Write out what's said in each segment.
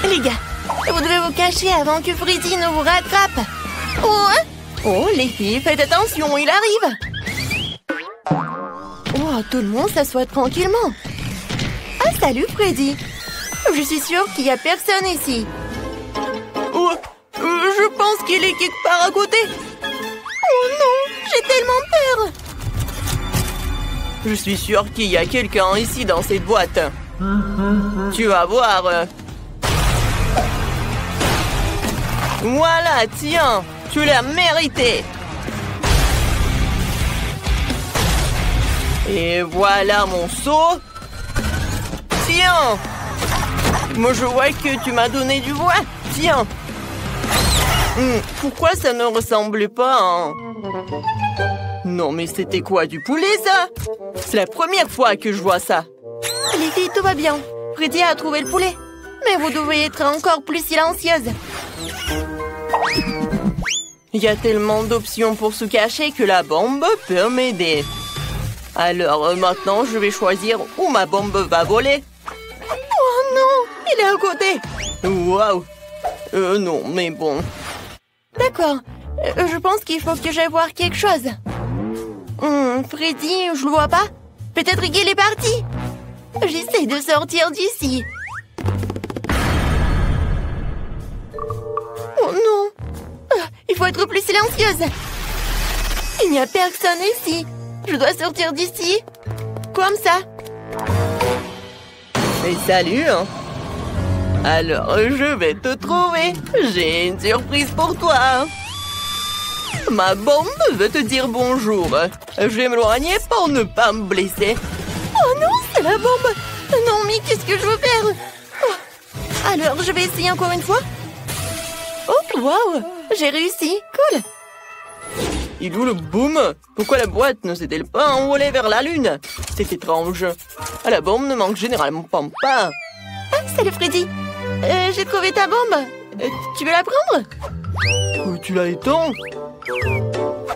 Les gars, vous devez vous cacher avant que Freddy ne vous rattrape. Oh, les filles, faites attention, il arrive. Oh, tout le monde s'assoit tranquillement. Ah, salut Freddy. Je suis sûre qu'il n'y a personne ici. Oh, je pense qu'il est quelque part à côté. Oh non, j'ai tellement peur. Je suis sûre qu'il y a quelqu'un ici dans cette boîte. Tu vas voir. Voilà, tiens, tu l'as mérité. Et voilà mon seau. Tiens. Moi, je vois que tu m'as donné du bois. Tiens. Pourquoi ça ne ressemble pas à... Non, mais c'était quoi, du poulet, ça? C'est la première fois que je vois ça. Les filles, tout va bien. Freddy a trouvé le poulet. Mais vous devriez être encore plus silencieuse. Il y a tellement d'options pour se cacher que la bombe peut m'aider. Alors, maintenant, je vais choisir où ma bombe va voler. Oh non, il est à côté. Waouh. Non, mais bon. D'accord. Je pense qu'il faut que j'aille voir quelque chose. Freddy, je le vois pas. Peut-être qu'il est parti. J'essaie de sortir d'ici. Oh non. Il faut être plus silencieuse. Il n'y a personne ici. Je dois sortir d'ici. Comme ça. Mais salut, hein. Alors, je vais te trouver. J'ai une surprise pour toi. Ma bombe veut te dire bonjour. Je vais m'éloigner pour ne pas me blesser. Oh non, c'est la bombe. Non, mais qu'est-ce que je veux faire? Alors, je vais essayer encore une fois. Oh, waouh, j'ai réussi. Cool. Il est où le boom? Pourquoi la boîte ne s'est-elle pas envolée vers la lune? C'est étrange. La bombe ne manque généralement pas. Ah, salut Freddy. J'ai trouvé ta bombe. Tu veux la prendre? Tu la étends?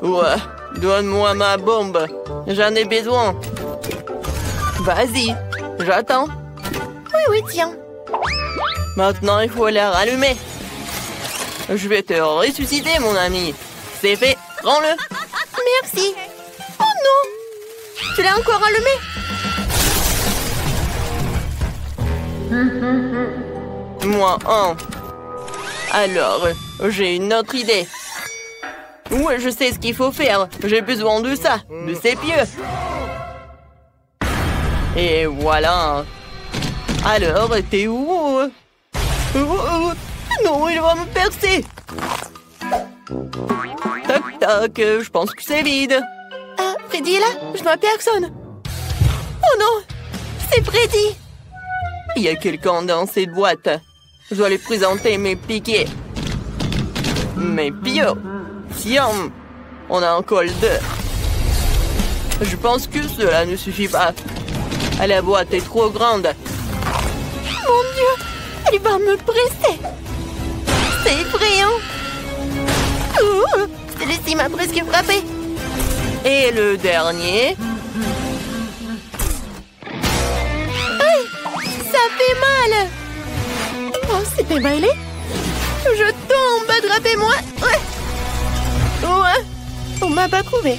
Ouais, donne-moi ma bombe. J'en ai besoin. Vas-y, j'attends. Oui, tiens. Maintenant, il faut la rallumer. Je vais te ressusciter, mon ami. C'est fait, prends-le. Merci. Oh non, tu l'as encore allumé? Moi, Alors, j'ai une autre idée. Ouais, je sais ce qu'il faut faire. J'ai besoin de ça, de ces pieux. Et voilà. Alors, t'es où? Non, il va me percer. Toc, toc, je pense que c'est vide. Ah, Freddy est là? Je vois personne. Oh non, c'est Freddy. Il y a quelqu'un dans cette boîte. Je dois lui présenter mes piquets. Mes pieux. Tiens, on a un col d'œuf. Je pense que cela ne suffit pas. La boîte est trop grande. Mon Dieu, il va me presser. C'est effrayant. Celui-ci m'a presque frappé. Et le dernier. Aïe, ça fait mal. Oh, c'est démêlé. Je tombe, attrapez-moi. Ouais, on m'a pas trouvé.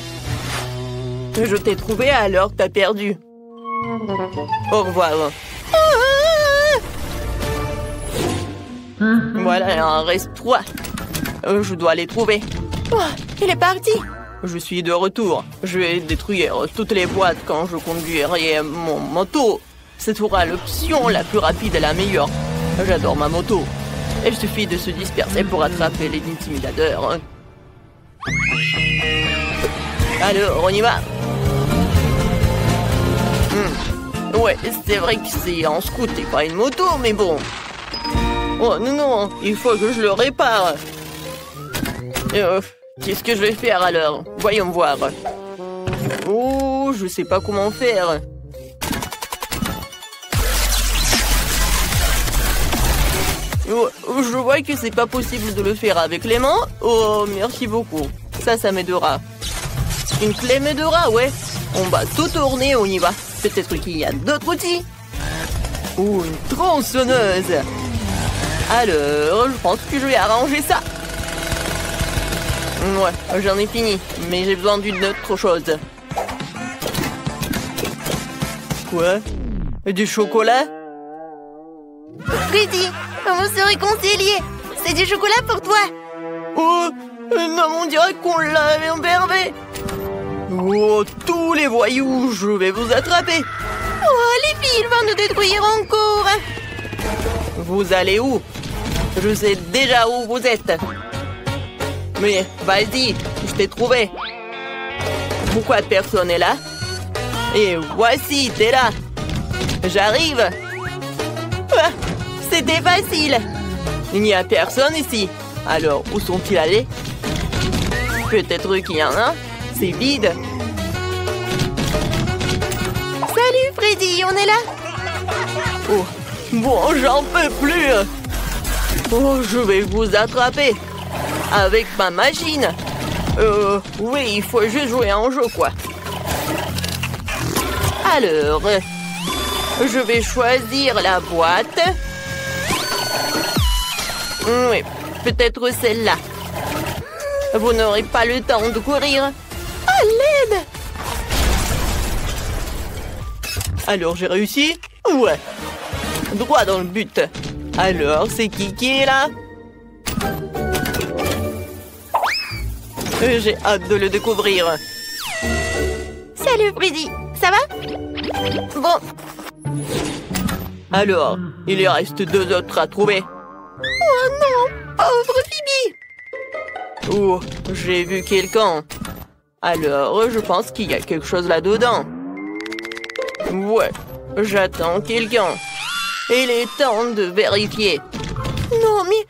Je t'ai trouvé alors t'as perdu. Au revoir. Voilà, il en reste 3. Je dois les trouver. Oh, il est parti. Je suis de retour. Je vais détruire toutes les boîtes quand je conduirai mon moto. Ce sera l'option la plus rapide et la meilleure. J'adore ma moto. Il suffit de se disperser pour attraper les intimidateurs. Alors, on y va. Ouais, c'est vrai que c'est un scoot et pas une moto, mais bon. Oh non, il faut que je le répare. Qu'est-ce que je vais faire alors? Voyons voir. Oh, je sais pas comment faire. Oh, je vois que c'est pas possible de le faire avec les mains. Oh, merci beaucoup. Ça m'aidera. Une clé m'aidera, ouais. On va tout tourner, on y va. Peut-être qu'il y a d'autres outils. Ou une tronçonneuse. Alors, je pense que je vais arranger ça. Ouais, j'en ai fini, mais j'ai besoin d'une autre chose. Quoi? Du chocolat? Freddy, on se réconcilier. C'est du chocolat pour toi. Oh, non, on dirait qu'on l'avait enfermé. Oh, tous les voyous, je vais vous attraper. Oh, les filles, ils vont nous détruire encore. Vous allez où? Je sais déjà où vous êtes. Mais vas-y, je t'ai trouvé. Pourquoi personne n'est là? Et voici, t'es là. J'arrive. Ah, c'était facile. Il n'y a personne ici. Alors, où sont-ils allés? Peut-être qu'il y en a. C'est vide. Salut Freddy, on est là? Oh, bon, j'en peux plus. Oh, je vais vous attraper. Avec ma machine. Oui, il faut juste jouer à un jeu, quoi. Alors, je vais choisir la boîte. Oui, peut-être celle-là. Vous n'aurez pas le temps de courir. À l'aide! Alors, j'ai réussi? Ouais. Droit dans le but. Alors, c'est qui est là? J'ai hâte de le découvrir. Salut Freddy, ça va? Bon. Alors, il y reste 2 autres à trouver. Oh non, pauvre Phoebe. Oh, j'ai vu quelqu'un. Alors, je pense qu'il y a quelque chose là-dedans. Ouais, j'attends quelqu'un. Il est temps de vérifier. Non, mais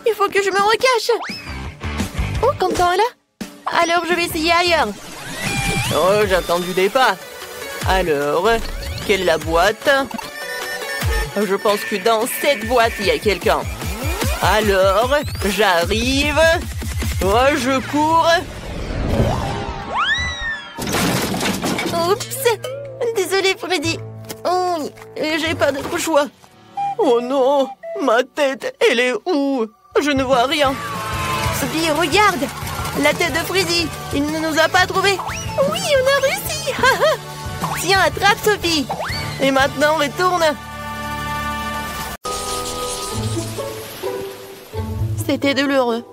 il faut que je me recache. Oh, Quentin est là? Alors, je vais essayer ailleurs. Oh, j'attends du départ. Alors, quelle est la boîte? Je pense que dans cette boîte, il y a quelqu'un. Alors, j'arrive. Oh, je cours. Oups. Désolée, Freddy. Oh, j'ai pas d'autre choix. Oh non, ma tête, elle est où? Je ne vois rien. Sophie, regarde. La tête de Freddy. Il ne nous a pas trouvés. Oui, on a réussi. Tiens, attrape, Sophie. Et maintenant, retourne. C'était douloureux.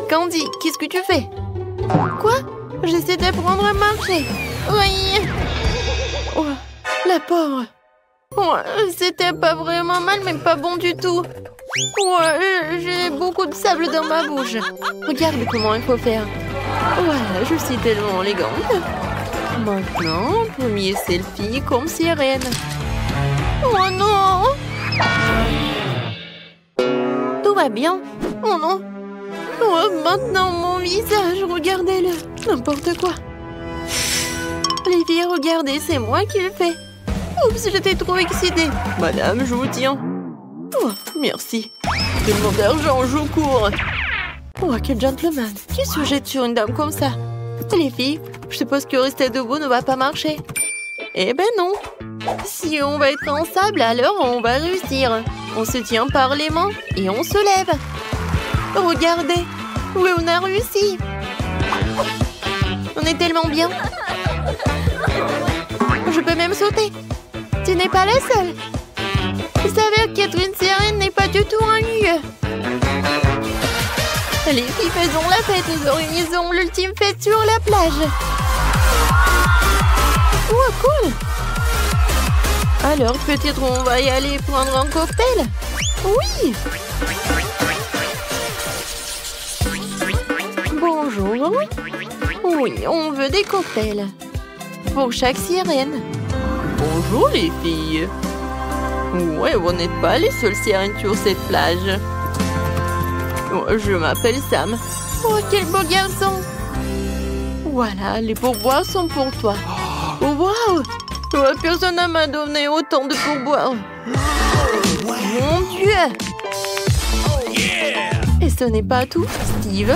Candy, qu'est-ce que tu fais? Quoi? J'essaie d'apprendre à marcher. Oui. Oh, la pauvre. Oh, c'était pas vraiment mal, mais pas bon du tout. Ouais, j'ai beaucoup de sable dans ma bouche. Regarde comment il faut faire. Voilà, je suis tellement élégante. Maintenant, premier selfie comme sirène. Oh non! Tout va bien. Oh non! Oh, maintenant mon visage, regardez-le. N'importe quoi. Les filles, regardez, c'est moi qui le fais. Oups, j'étais trop excitée. Madame, je vous tiens. Oh, merci. Tellement d'argent, je cours. Oh, quel gentleman. Qui se jette sur une dame comme ça? Les filles, je suppose que rester debout ne va pas marcher. Eh ben non. Si on va être en sable, alors on va réussir. On se tient par les mains et on se lève. Regardez. Oui, on a réussi. On est tellement bien. Je peux même sauter. Tu n'es pas la seule. Vous savez qu'être une sirène n'est pas du tout un lieu. Les filles, faisons la fête. Nous organisons l'ultime fête sur la plage. Oh, cool. Alors, peut-être on va y aller prendre un cocktail? Oui. Bonjour. Oui, on veut des cocktails. Pour chaque sirène. Bonjour les filles. Ouais, vous n'êtes pas les seules sirènes sur cette plage. Je m'appelle Sam. Oh, quel beau garçon. Voilà, les pourboires sont pour toi. Oh, wow. Oh, personne ne m'a donné autant de pourboires. Mon Dieu. Et ce n'est pas tout, Steve.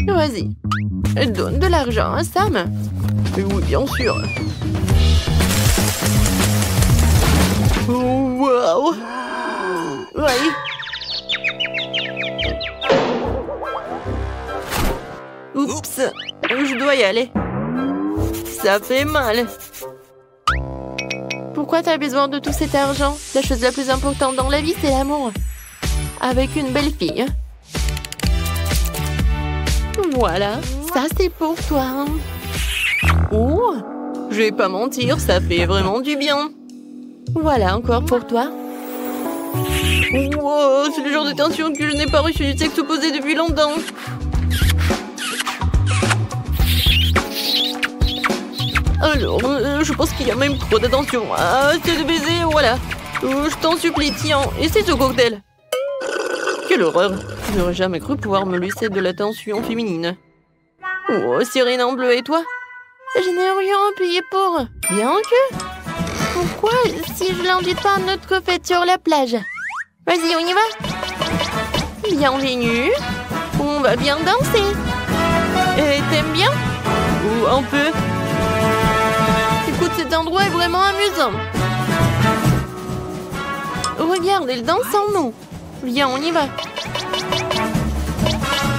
Vas-y, donne de l'argent à Sam. Oui, bien sûr. Oh, wow. Oui. Oups, je dois y aller. Ça fait mal. Pourquoi t'as besoin de tout cet argent? La chose la plus importante dans la vie, c'est l'amour. Avec une belle fille. Voilà, ça c'est pour toi. Oh, je vais pas mentir, ça fait vraiment du bien. Voilà, encore pour toi. Wow, c'est le genre de tension que je n'ai pas reçu du sexe opposé depuis longtemps. Alors, je pense qu'il y a même trop d'attention. C'est de baiser, voilà. Je t'en supplie, tiens, essaie ce cocktail. Quelle horreur. Je n'aurais jamais cru pouvoir me laisser de l'attention féminine. Oh, sirène en bleu, et toi? Je n'ai rien payé pour. Bien que... Pourquoi si je l'invite pas à notre fête sur la plage? Vas-y, on y va. Bienvenue. On va bien danser. Et t'aimes bien? Ou un peu. Écoute, cet endroit est vraiment amusant. Regarde, elle danse en nous. Viens, on y va.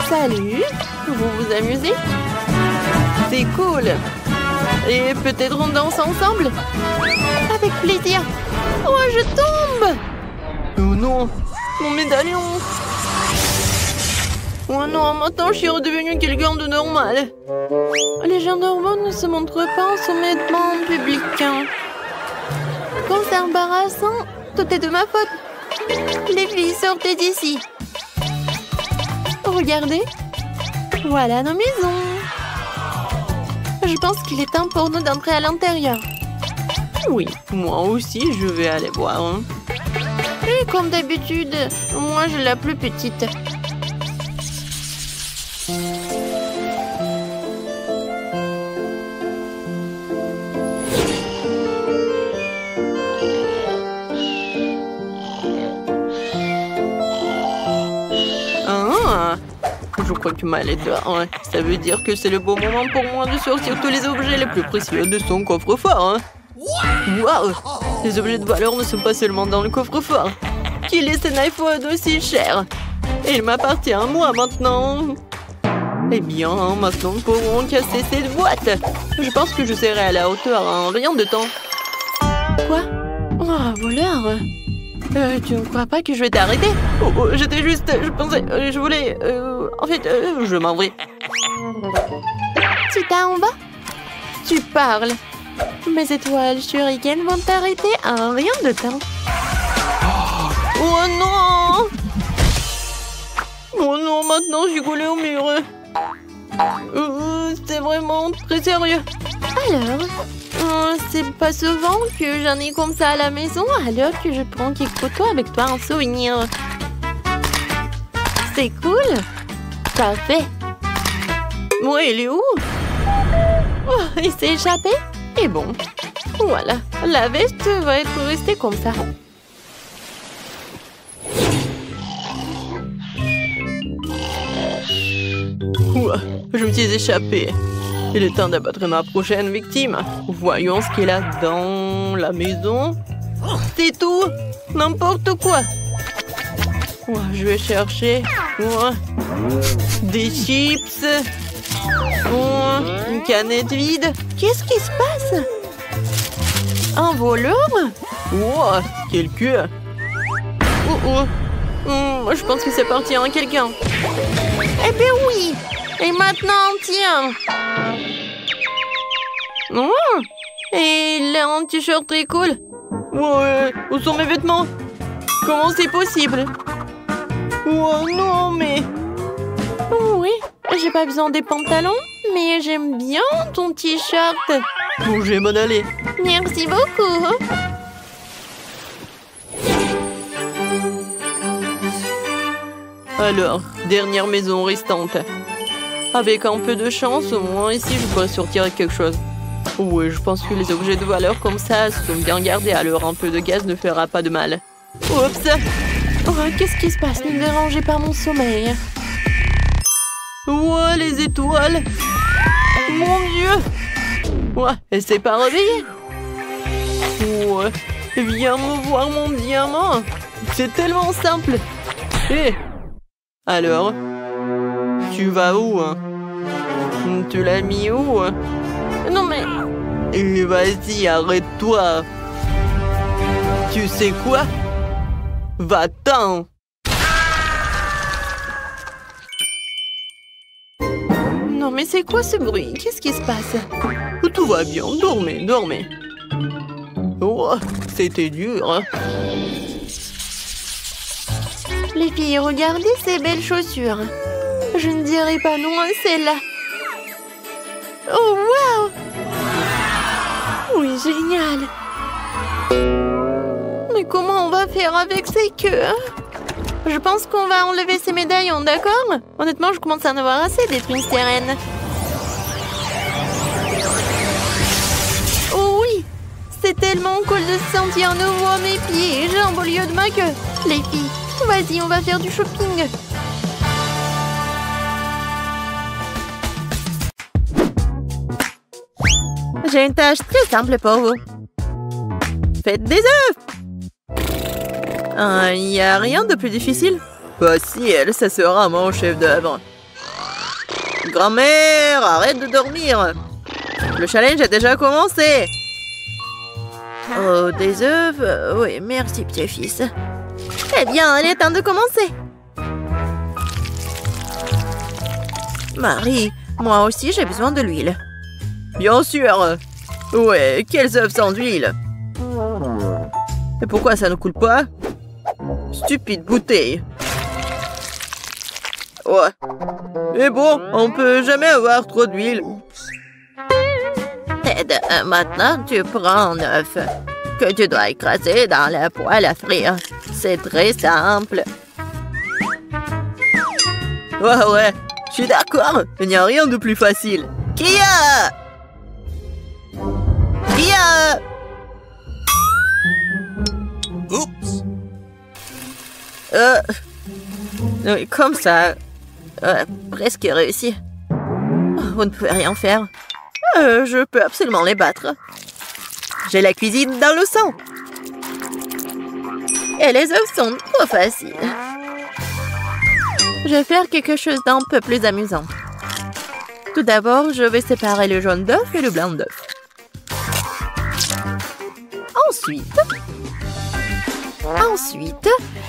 Salut. Vous vous amusez? C'est cool. Et peut-être on danse ensemble? Avec plaisir. Oh, je tombe. Oh non, mon médaillon. Oh non, maintenant je suis redevenu quelqu'un de normal. Les gens normaux ne se montrent pas en soumettement en public. Quand c'est embarrassant, tout est de ma faute. Les filles, sortez d'ici. Regardez. Voilà nos maisons. Je pense qu'il est temps pour nous d'entrer à l'intérieur. Oui, moi aussi, je vais aller voir. Et comme d'habitude, moi je suis la plus petite. Je crois que Mal est dehors. Ça veut dire que c'est le bon moment pour moi de sortir tous les objets les plus précieux de son coffre-fort. Waouh! Les objets de valeur ne sont pas seulement dans le coffre-fort. Qui laisse un iPhone aussi cher? Il m'appartient à moi maintenant. Eh bien, maintenant nous pourrons casser cette boîte. Je pense que je serai à la hauteur en rien de temps. Quoi? Oh, voleur! Tu ne crois pas que je vais t'arrêter? Oh, j'étais juste... Je pensais... je voulais... en fait, je m'en vais. Tu t'en vas? Tu parles. Mes étoiles shuriken vont t'arrêter en rien de temps. Oh non! Oh non, maintenant je suis collée au mur. C'est vraiment très sérieux. Alors, c'est pas souvent que j'en ai comme ça à la maison, alors que je prends quelques photos avec toi en souvenir. C'est cool. Parfait. Moi, il est où? Oh, il s'est échappé? Et bon, voilà, la veste va être restée comme ça. Ouah, je me suis échappée. Il est temps d'abattre ma prochaine victime. Voyons ce qu'il a dans la maison. C'est tout. N'importe quoi. Ouah, je vais chercher des chips. Une canette vide. Qu'est-ce qui se passe? Un voleur? Ouah, quel queue. Je pense que c'est parti à quelqu'un. Eh bien oui. Et maintenant, tiens. Et il a un t-shirt très cool. Ouais, où sont mes vêtements? Comment c'est possible? Oh non, mais... Oui, j'ai pas besoin des pantalons, mais j'aime bien ton t-shirt. Bon, je vais m'en aller. Merci beaucoup. Alors, dernière maison restante. Avec un peu de chance, au moins ici, je pourrais sortir avec quelque chose. Oui, je pense que les objets de valeur comme ça sont bien gardés, alors un peu de gaz ne fera pas de mal. Oups! Oh, qu'est-ce qui se passe? Ne me dérangez pas mon sommeil. Ouais, les étoiles! Mon Dieu! Ouais, elle s'est pas réveillée? Ouais, viens me voir mon diamant! C'est tellement simple. Hé, alors, tu vas où, hein? Tu l'as mis où, hein? Non mais... Vas-y, arrête-toi. Tu sais quoi? Va-t'en. Non mais c'est quoi ce bruit? Qu'est-ce qui se passe? Tout va bien, dormez, dormez. Oh, c'était dur, hein? Les filles, regardez ces belles chaussures. Je ne dirais pas non à celle-là. Oh, waouh! Oui, génial. Mais comment on va faire avec ces queues, hein? Je pense qu'on va enlever ces médaillons, d'accord? Honnêtement, je commence à en avoir assez des princes terraines. Oh oui! C'est tellement cool de se sentir nouveau à mes pieds et jambes au lieu de ma queue. Les filles, vas-y, on va faire du shopping. J'ai une tâche très simple pour vous. Faites des œufs! Il n'y a rien de plus difficile. Facile, ça sera mon chef d'œuvre. Grand-mère, arrête de dormir. Le challenge a déjà commencé. Oh, des œufs? Oui, merci, petit-fils. Eh bien, il est temps de commencer. Marie, moi aussi, j'ai besoin de l'huile. Bien sûr. Ouais, quels œufs sans huile? Et pourquoi ça ne coule pas? Stupide bouteille. Ouais. Mais bon, on peut jamais avoir trop d'huile. Ted, maintenant tu prends un œuf que tu dois écraser dans la poêle à frire. C'est très simple. Ouais, je suis d'accord. Il n'y a rien de plus facile. Kia! Oups! Oui, comme ça. Presque réussi. Vous ne pouvez rien faire. Je peux absolument les battre. J'ai la cuisine dans le sang. Et les œufs sont trop faciles. Je vais faire quelque chose d'un peu plus amusant. Tout d'abord, je vais séparer le jaune d'œuf et le blanc d'œuf. Ensuite,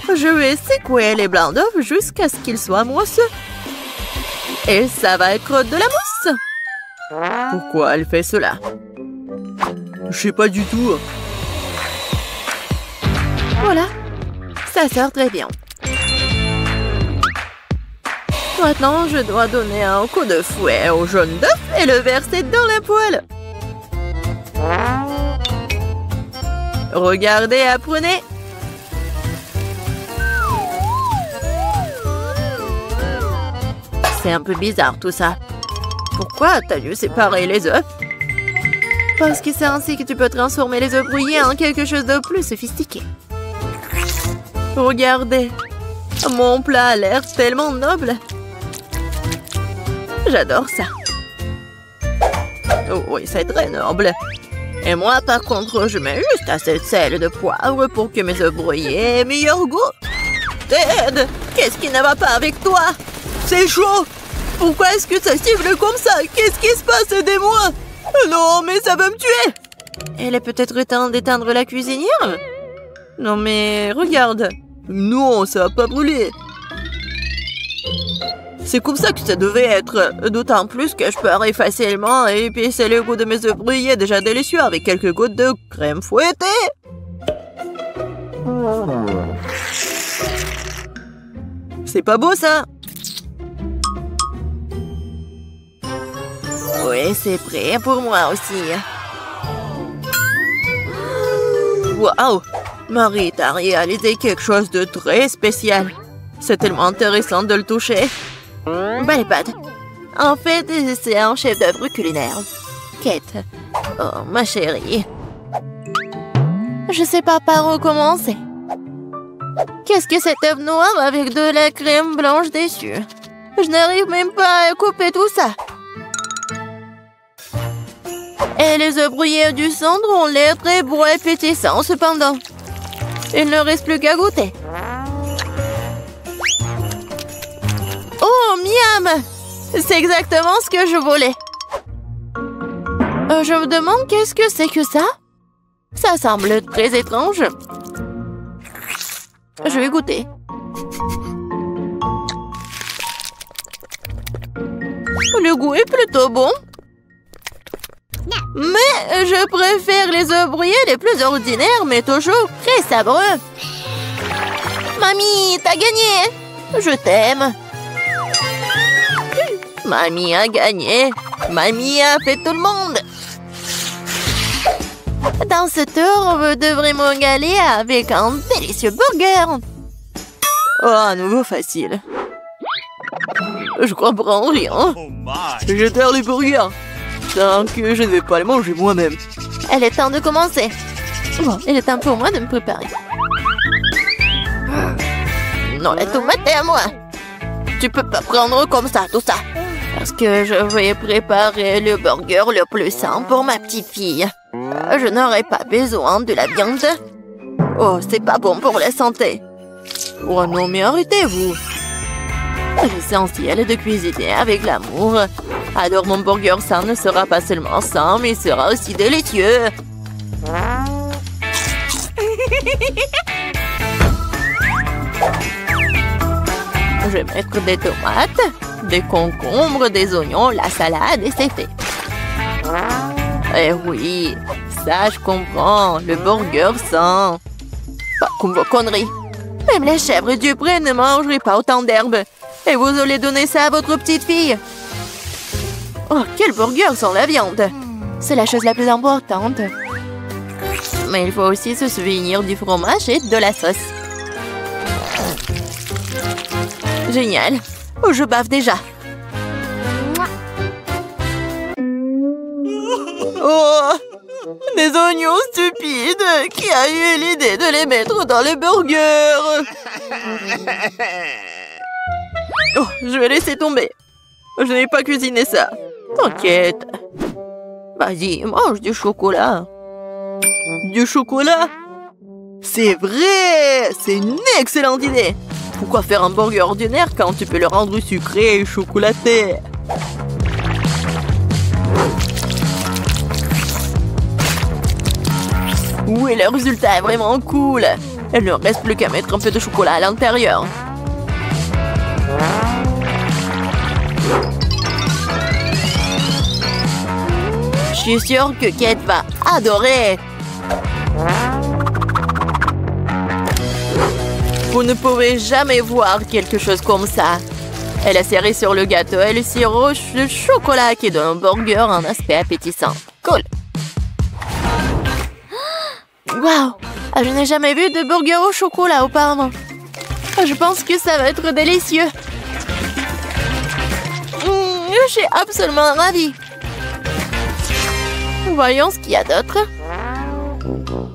je vais secouer les blancs d'œuf jusqu'à ce qu'ils soient mousseux. Et ça va être de la mousse. Pourquoi elle fait cela? Je sais pas du tout. Voilà, ça sert très bien. Maintenant, je dois donner un coup de fouet au jaune d'œuf et le verser dans la poêle. Regardez, apprenez. C'est un peu bizarre tout ça. Pourquoi t'as dû séparer les œufs? Parce que c'est ainsi que tu peux transformer les œufs brouillés en quelque chose de plus sophistiqué. Regardez, mon plat a l'air tellement noble. J'adore ça. Oh oui, c'est très noble. Et moi, par contre, je mets juste assez de sel et de poivre pour que mes œufs brouillés aient meilleur goût. Ted, qu'est-ce qui ne va pas avec toi? C'est chaud. Pourquoi est-ce que ça siffle comme ça? Qu'est-ce qui se passe? Aidez-moi! Non, mais ça va me tuer! Elle est peut-être temps d'éteindre la cuisinière? Non, mais regarde. Non, ça va pas brûler. C'est comme ça que ça devait être. D'autant plus que je peux facilement épicer le goût de mes œufs brouillés déjà délicieux avec quelques gouttes de crème fouettée. C'est pas beau, ça? Oui, c'est prêt pour moi aussi. Waouh! Marie, t'as réalisé quelque chose de très spécial. C'est tellement intéressant de le toucher. Bonne pâte. En fait, c'est un chef-d'œuvre culinaire. Kate. Oh, ma chérie. Je sais pas par où commencer. Qu'est-ce que cet œuf noir avec de la crème blanche dessus? Je n'arrive même pas à couper tout ça. Et les œufs brouillés du centre ont l'air très beaux et pétissants cependant. Il ne reste plus qu'à goûter. C'est exactement ce que je voulais. Je me demande qu'est-ce que c'est que ça? Ça semble très étrange. Je vais goûter. Le goût est plutôt bon. Mais je préfère les œufs brouillés les plus ordinaires, mais toujours très sabreux. Mamie, t'as gagné. Je t'aime. Mamie a gagné. Mamie a fait tout le monde. Dans ce tour, vous devrez me galer avec un délicieux burger. Oh, à nouveau facile. Je comprends rien. Je terre les burgers. Tant que je ne vais pas les manger moi-même. Il est temps de commencer. Bon, il est temps pour moi de me préparer. Non, la tomate est à moi. Tu peux pas prendre comme ça tout ça. Parce que je vais préparer le burger le plus sain pour ma petite fille. Je n'aurai pas besoin de la viande. Oh, c'est pas bon pour la santé. Oh non, mais arrêtez-vous. L'essentiel est de cuisiner avec l'amour. Alors mon burger sain ne sera pas seulement sain, mais sera aussi délicieux. Je vais mettre des tomates, des concombres, des oignons, la salade et c'est fait. Eh oui, ça je comprends, le burger sain. Pas comme vos conneries. Même les chèvres du pré ne mangeraient pas autant d'herbes. Et vous allez donner ça à votre petite fille. Oh, quel burger sans la viande. C'est la chose la plus importante. Mais il faut aussi se souvenir du fromage et de la sauce. Génial. Oh, je bave déjà. Oh, des oignons stupides. Qui a eu l'idée de les mettre dans le burger? Oh, je vais laisser tomber. Je n'ai pas cuisiné ça. T'inquiète. Vas-y, mange du chocolat. Du chocolat? C'est vrai! C'est une excellente idée! Pourquoi faire un burger ordinaire quand tu peux le rendre sucré et chocolaté? Oui, le résultat est vraiment cool. Il ne reste plus qu'à mettre un peu de chocolat à l'intérieur. Je suis sûre que Kate va adorer. Vous ne pouvez jamais voir quelque chose comme ça. Elle a serré sur le gâteau et le sirop de chocolat qui donne au burger un aspect appétissant. Cool. Waouh! Je n'ai jamais vu de burger au chocolat auparavant. Je pense que ça va être délicieux. Je suis absolument ravie. Voyons ce qu'il y a d'autre.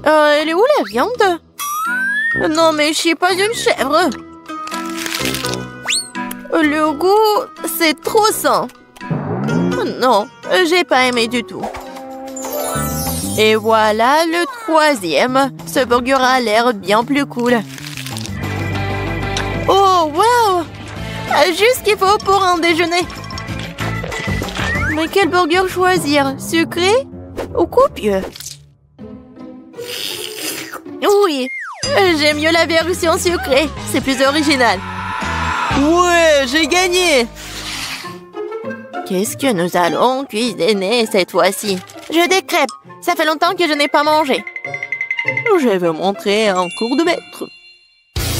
Elle est où la viande? Non, mais je suis pas une chèvre. Le goût, c'est trop sain. Non, j'ai pas aimé du tout. Et voilà le troisième. Ce burger a l'air bien plus cool. Oh, wow! Juste ce qu'il faut pour un déjeuner. Mais quel burger choisir? Sucré ou copieux? Oui, j'aime mieux la version sucrée. C'est plus original. Ouais, j'ai gagné! Qu'est-ce que nous allons cuisiner cette fois-ci? Je des crêpes. Ça fait longtemps que je n'ai pas mangé. Je vais vous montrer un cours de maître.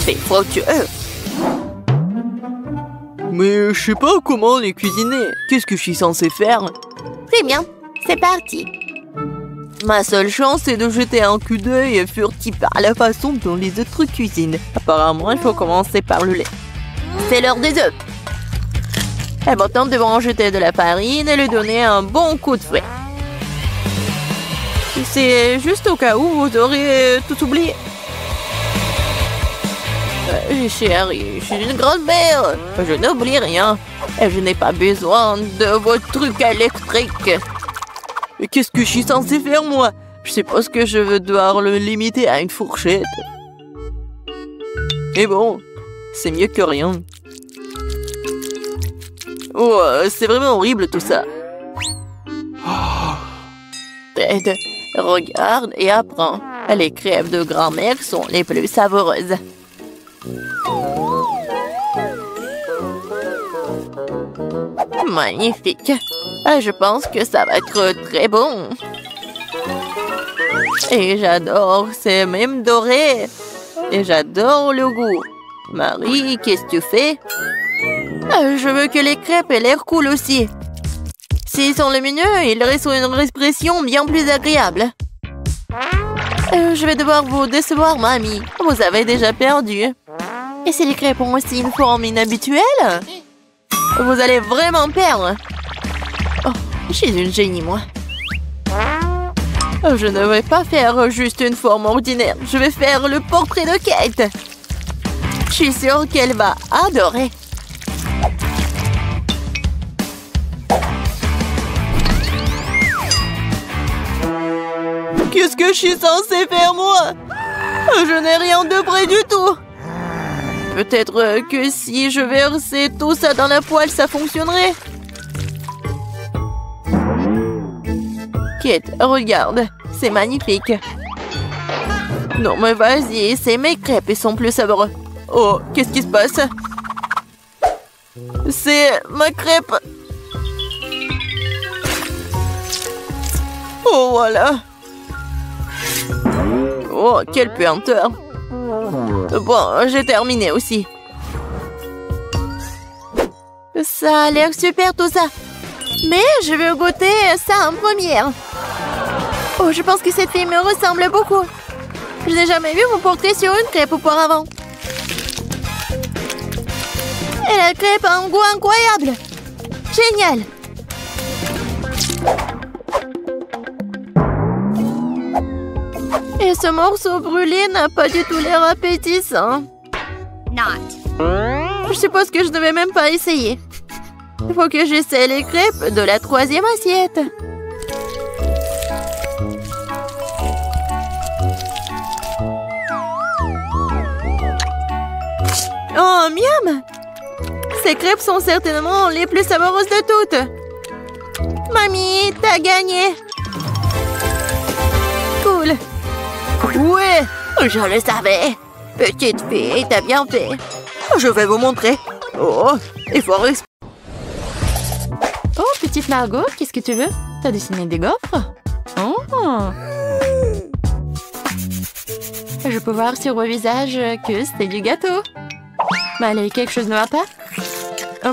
C'est fructueux. Mais je sais pas comment les cuisiner. Qu'est-ce que je suis censé faire? Très bien, c'est parti. Ma seule chance est de jeter un coup d'œil furtif à la façon dont les autres cuisinent. Apparemment, il faut commencer par le lait. C'est l'heure des œufs. Et maintenant, nous devons en jeter de la farine et lui donner un bon coup de fouet. C'est juste au cas où vous aurez tout oublié. Chérie, je suis une grand-mère. Je n'oublie rien. Et je n'ai pas besoin de vos trucs électriques. Mais qu'est-ce que je suis censée faire, moi? Je sais pas ce que je veux devoir le limiter à une fourchette. Mais bon, c'est mieux que rien. Oh, c'est vraiment horrible tout ça. Ted, regarde et apprends. Les crêpes de grand-mère sont les plus savoureuses. Magnifique. Je pense que ça va être très bon. Et j'adore, c'est même doré. Et j'adore le goût. Marie, qu'est-ce que tu fais? Je veux que les crêpes aient l'air cool aussi. S'ils sont lumineux, ils restent une expression bien plus agréable. Je vais devoir vous décevoir, mamie. Vous avez déjà perdu. Et si les crêpes ont aussi une forme inhabituelle? Vous allez vraiment perdre. Oh, je suis une génie, moi. Je ne vais pas faire juste une forme ordinaire. Je vais faire le portrait de Kate. Je suis sûre qu'elle va adorer. Qu'est-ce que je suis censée faire, moi? Je n'ai rien de près du tout. Peut-être que si je versais tout ça dans la poêle, ça fonctionnerait. Kate, regarde. C'est magnifique. Non, mais vas-y, c'est mes crêpes, ils sont plus savoureux. Oh, qu'est-ce qui se passe? C'est ma crêpe. Oh, voilà. Oh, quelle puanteur. Bon, j'ai terminé aussi. Ça a l'air super tout ça. Mais je veux goûter ça en première. Oh, je pense que cette fille me ressemble beaucoup. Je n'ai jamais vu mon portrait sur une crêpe auparavant. Et la crêpe a un goût incroyable. Génial. Et ce morceau brûlé n'a pas du tout l'air appétissant. Je suppose que je ne vais même pas essayer. Il faut que j'essaie les crêpes de la 3e assiette. Oh, miam! Ces crêpes sont certainement les plus savoureuses de toutes. Mamie, t'as gagné! Cool! Ouais, je le savais! Petite fille, t'as bien fait! Je vais vous montrer. Oh, il faut rester. Oh, petite Margot, qu'est-ce que tu veux? T'as dessiné des gaufres? Oh! Je peux voir sur vos visages que c'est du gâteau. Mais allez, quelque chose ne va pas?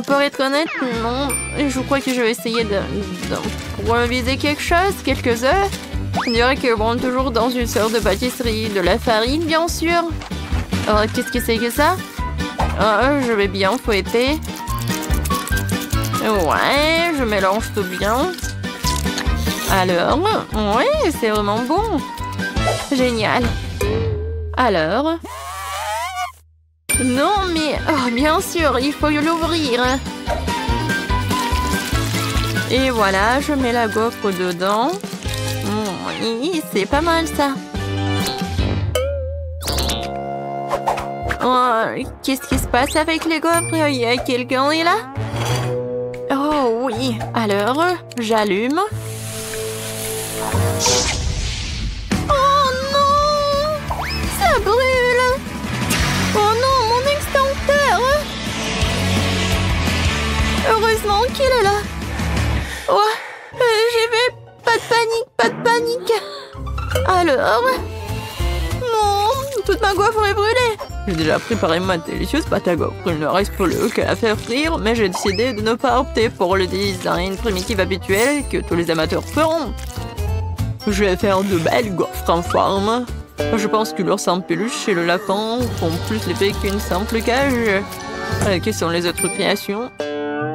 Pour être honnête, non. Je crois que je vais essayer d'improviser quelque chose, quelques œufs. On dirait que bon, toujours dans une sorte de pâtisserie. De la farine, bien sûr. Alors, qu'est-ce que c'est que ça? Je vais bien fouetter. Ouais, je mélange tout bien. Alors, ouais, c'est vraiment bon. Génial. Alors... Non, mais... Oh, bien sûr, il faut l'ouvrir. Et voilà, je mets la gaufre dedans. Oui, c'est pas mal, ça. Oh, qu'est-ce qui se passe avec les gaufres? Il y a quelqu'un est là? Oh, oui. Alors, j'allume. Oh, non! Ça brûle! Oh non, mon extincteur! Heureusement qu'il est là. Oh, j'y vais. Pas de panique. Alors? Non, toute ma gaufre est brûlée. J'ai déjà préparé ma délicieuse pâte à gaufres. Il ne reste plus qu'à la faire frire, mais j'ai décidé de ne pas opter pour le design primitif habituel que tous les amateurs feront. Je vais faire de belles gaufres en forme. Je pense que l'ours en peluche et le lapin font plus l'effet qu'une simple cage. Quelles sont les autres créations?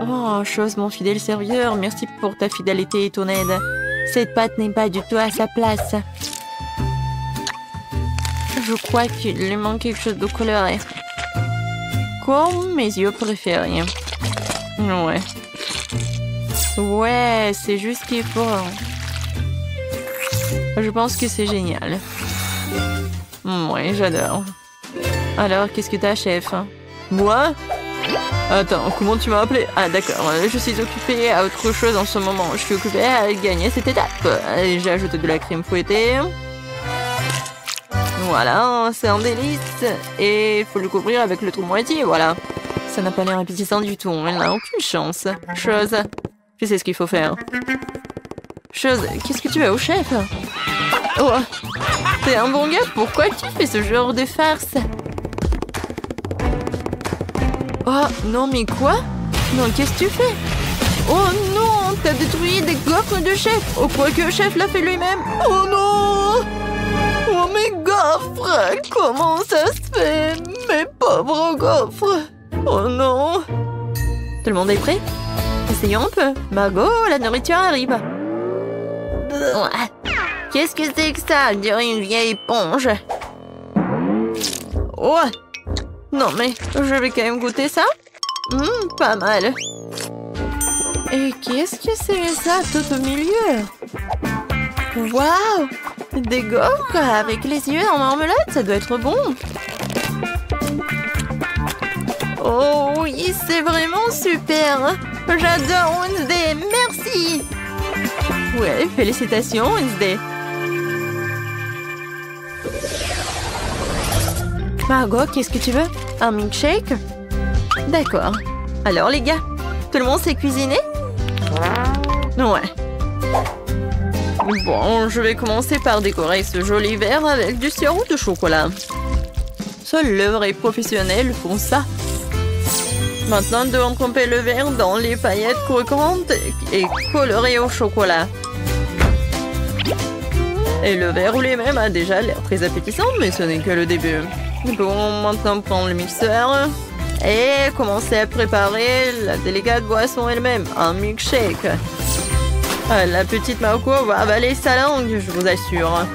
Oh, chose mon fidèle serviteur, merci pour ta fidélité et ton aide. Cette pâte n'est pas du tout à sa place. Je crois qu'il lui manque quelque chose de coloré. Comme mes yeux préférés. Ouais. Ouais, c'est juste ce qu'il faut. Je pense que c'est génial. Ouais, j'adore. Alors, qu'est-ce que t'as, chef? Moi? Attends, comment tu m'as appelé? Ah d'accord, je suis occupée à autre chose en ce moment. Je suis occupée à gagner cette étape. J'ai ajouté de la crème fouettée. Voilà, c'est un délice. Et il faut le couvrir avec le trou moitié, voilà. Ça n'a pas l'air appétissant du tout, elle n'a aucune chance. Chose, je sais ce qu'il faut faire. Chose, qu'est-ce que tu as au chef? Oh, t'es un bon gars, pourquoi tu fais ce genre de farce? Oh, non mais quoi? Non, qu'est-ce que tu fais? Oh non, t'as détruit des gaufres de chef. Oh, quoi que le chef l'a fait lui-même. Oh non! Oh mes gaufres! Comment ça se fait? Mes pauvres gaufres! Oh non! Tout le monde est prêt? Essayons un peu. Margot, la nourriture arrive. Qu'est-ce que c'est que ça? On dirait une vieille éponge. Oh! Non mais, je vais quand même goûter ça. Pas mal. Et qu'est-ce que c'est ça tout au milieu? Waouh! Des gaufres avec les yeux en marmelade, ça doit être bon. Oh oui, c'est vraiment super. J'adore Wednesday, merci. Ouais, félicitations Wednesday. Margot, qu'est-ce que tu veux? Un milkshake? D'accord. Alors les gars, tout le monde sait cuisiner? Ouais. Bon, je vais commencer par décorer ce joli verre avec du sirop de chocolat. Seuls les vrais professionnels font ça. Maintenant, nous devons tremper le verre dans les paillettes croquantes et colorées au chocolat. Et le verre lui-même a déjà l'air très appétissant, mais ce n'est que le début. Bon, maintenant prendre le mixeur et commencer à préparer la délicate boisson elle-même, un milkshake. La petite Marco va avaler sa langue, je vous assure.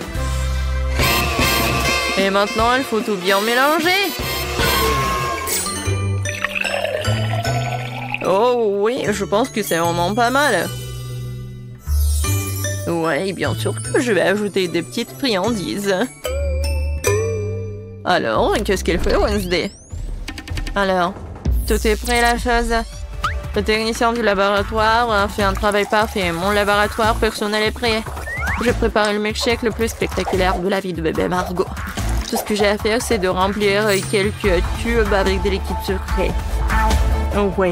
Et maintenant, il faut tout bien mélanger. Oh oui, je pense que c'est vraiment pas mal. Ouais, bien sûr que je vais ajouter des petites friandises. Alors, qu'est-ce qu'elle fait, Wednesday? Alors, tout est prêt, la chose? Le technicien du laboratoire a fait un travail parfait. Mon laboratoire personnel est prêt. Je prépare le milkshake le plus spectaculaire de la vie de bébé Margot. Tout ce que j'ai à faire, c'est de remplir quelques tubes avec des liquides secrets. Oh oui,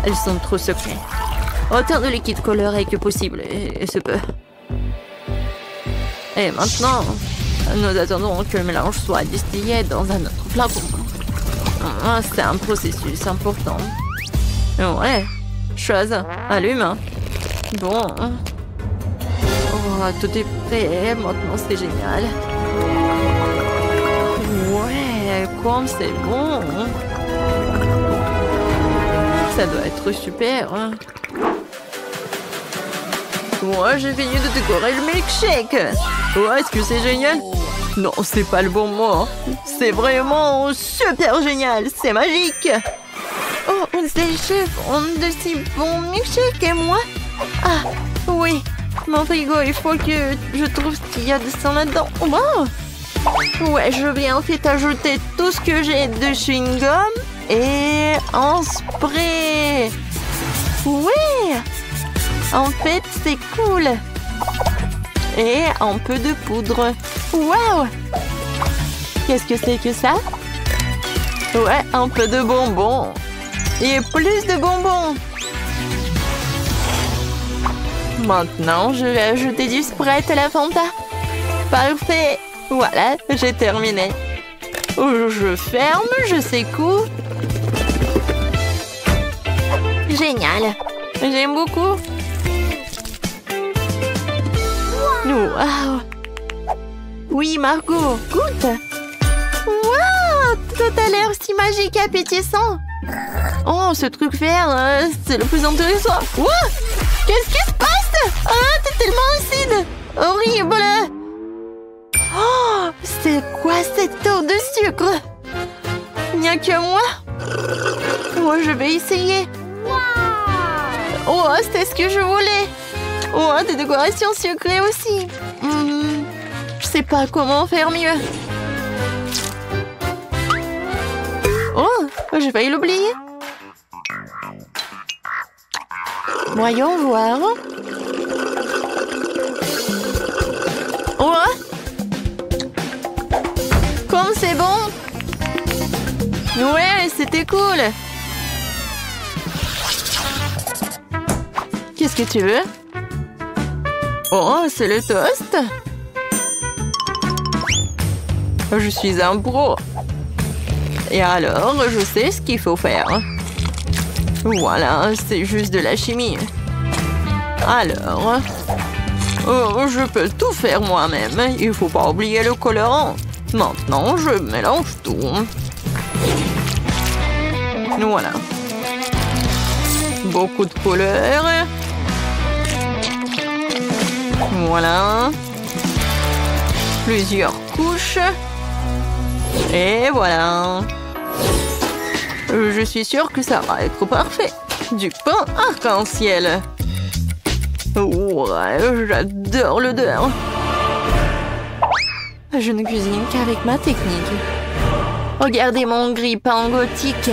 elles sont trop secrets. Autant de liquide coloré que possible, et ce peu. Et maintenant, nous attendons que le mélange soit distillé dans un autre flacon. C'est un processus important. Ouais, chose, allume. Bon. Oh, tout est prêt, maintenant c'est génial. Ouais, comme c'est bon. Ça doit être super. Moi, j'ai fini de décorer le milkshake. Ouais, est-ce que c'est génial? Non, c'est pas le bon mot. C'est vraiment super génial. C'est magique. Oh, c'est le chef. On a de si bons milkshakes et moi? Ah, oui. Mon frigo, il faut que je trouve ce qu'il y a de ça là-dedans. Wow. Ouais, je vais en fait ajouter tout ce que j'ai de chewing-gum et un spray. Ouais. En fait, c'est cool. Et un peu de poudre. Waouh! Qu'est-ce que c'est que ça? Ouais, un peu de bonbons. Et plus de bonbons. Maintenant, je vais ajouter du Sprite à la Fanta. Parfait. Voilà, j'ai terminé. Je ferme, je secoue. Génial. J'aime beaucoup. Wow. Oui, Margot, goûte. Wow, tout a l'air si magique et appétissant. Oh, ce truc vert, c'est le plus intéressant. Wow, qu'est-ce qui se passe? Ah, t'es tellement acide. Horrible. Oh, c'est quoi cette eau de sucre? Il n'y a que moi. Oh, je vais essayer. Oh, c'est ce que je voulais. Oh, des décorations sucrées aussi. Je sais pas comment faire mieux. Oh, j'ai failli l'oublier. Voyons voir. Ouais. Comme c'est bon. Ouais, c'était cool. Qu'est-ce que tu veux? Oh, c'est le toast. Je suis un pro. Et alors, je sais ce qu'il faut faire. Voilà, c'est juste de la chimie. Alors, je peux tout faire moi-même. Il faut pas oublier le colorant. Maintenant, je mélange tout. Voilà. Beaucoup de couleurs. Voilà. Plusieurs couches. Et voilà. Je suis sûre que ça va être parfait. Du pain arc-en-ciel. Ouais, j'adore l'odeur. Je ne cuisine qu'avec ma technique. Regardez mon grille-pain gothique.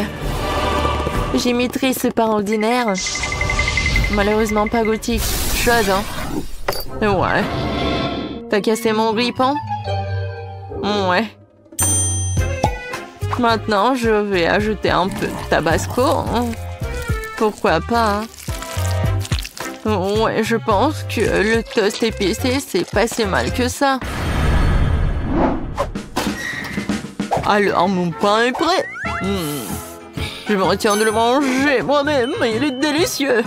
J'imiterai ce pain ordinaire. Malheureusement pas gothique. Chose, hein. Ouais. T'as cassé mon grille-pain? Ouais. Maintenant, je vais ajouter un peu de tabasco. Pourquoi pas, hein? Ouais, je pense que le toast épicé, c'est pas si mal que ça. Alors, mon pain est prêt. Je me retiens de le manger moi-même. Il est délicieux.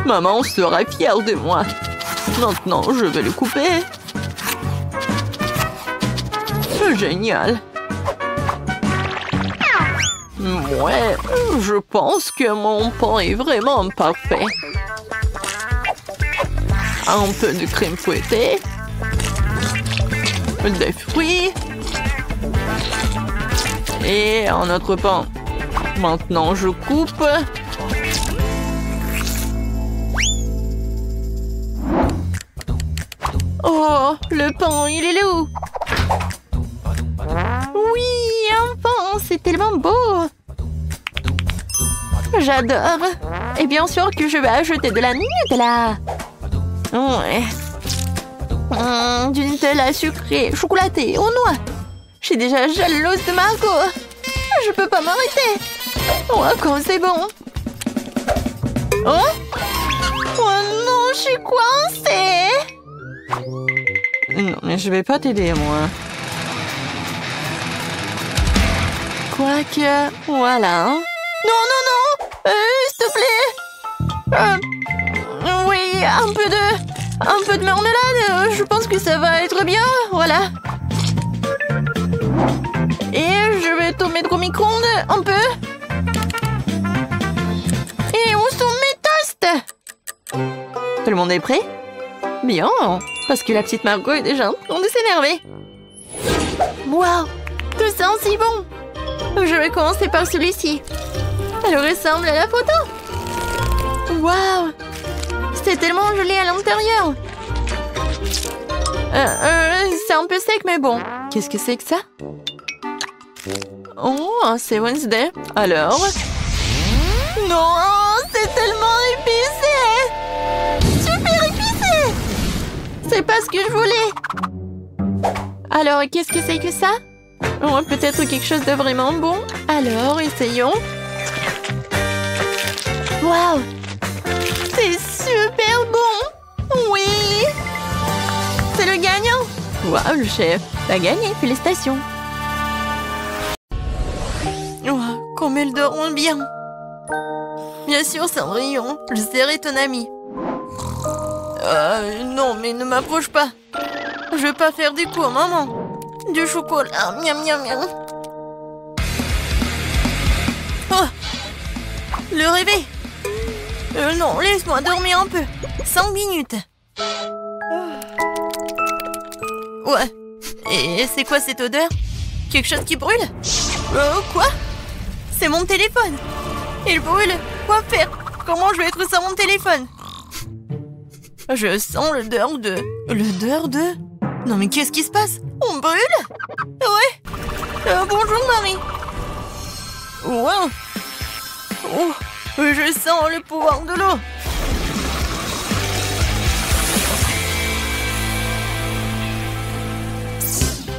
Maman sera fière de moi. Maintenant, je vais le couper. Génial. Ouais, je pense que mon pain est vraiment parfait. Un peu de crème fouettée. Des fruits. Et un autre pain. Maintenant, je coupe. Oh, le pain, il est là où? Oui, un pain, c'est tellement beau. J'adore. Et bien sûr que je vais ajouter de la Nutella. Ouais. Du Nutella sucré, chocolaté, aux noix. Je suis déjà jalouse de Margot. Je peux pas m'arrêter. Oh, comme c'est bon. Oh? Oh non, je suis coincée. Non, mais je vais pas t'aider, moi. Quoique, voilà. Non, non, non. S'il te plaît. Oui, un peu de marmelade. Je pense que ça va être bien. Voilà. Et je vais tout mettre au micro-ondes un peu. Et où sont mes toasts? Tout le monde est prêt? Bien, parce que la petite Margot est déjà en train de s'énerver. Waouh, tout ça si bon. Je vais commencer par celui-ci. Elle ressemble à la photo. Waouh, c'est tellement joli à l'intérieur. C'est un peu sec, mais bon. Qu'est-ce que c'est que ça? Oh, c'est Wednesday. Alors? Non, c'est tellement épicé. Super épicé. C'est pas ce que je voulais. Alors, qu'est-ce que c'est que ça? Oh, peut-être quelque chose de vraiment bon. Alors, essayons. Waouh! C'est super bon! Oui! C'est le gagnant! Waouh, le chef! T'as gagné, félicitations! Oh, comme elles dorment bien! Bien sûr, Cendrillon, je serai ton ami. Non, mais ne m'approche pas. Je veux pas faire des coups, maman. Du chocolat, miam miam miam. Oh! Le réveil! Non, laisse-moi dormir un peu. 5 minutes. Ouais. Et c'est quoi cette odeur? Quelque chose qui brûle? Quoi? C'est mon téléphone. Il brûle. Quoi faire? Comment je vais être sans mon téléphone? Je sens l'odeur de... L'odeur de... Non mais qu'est-ce qui se passe? On brûle? Ouais. Bonjour Marie. Wow. Oh. Je sens le pouvoir de l'eau.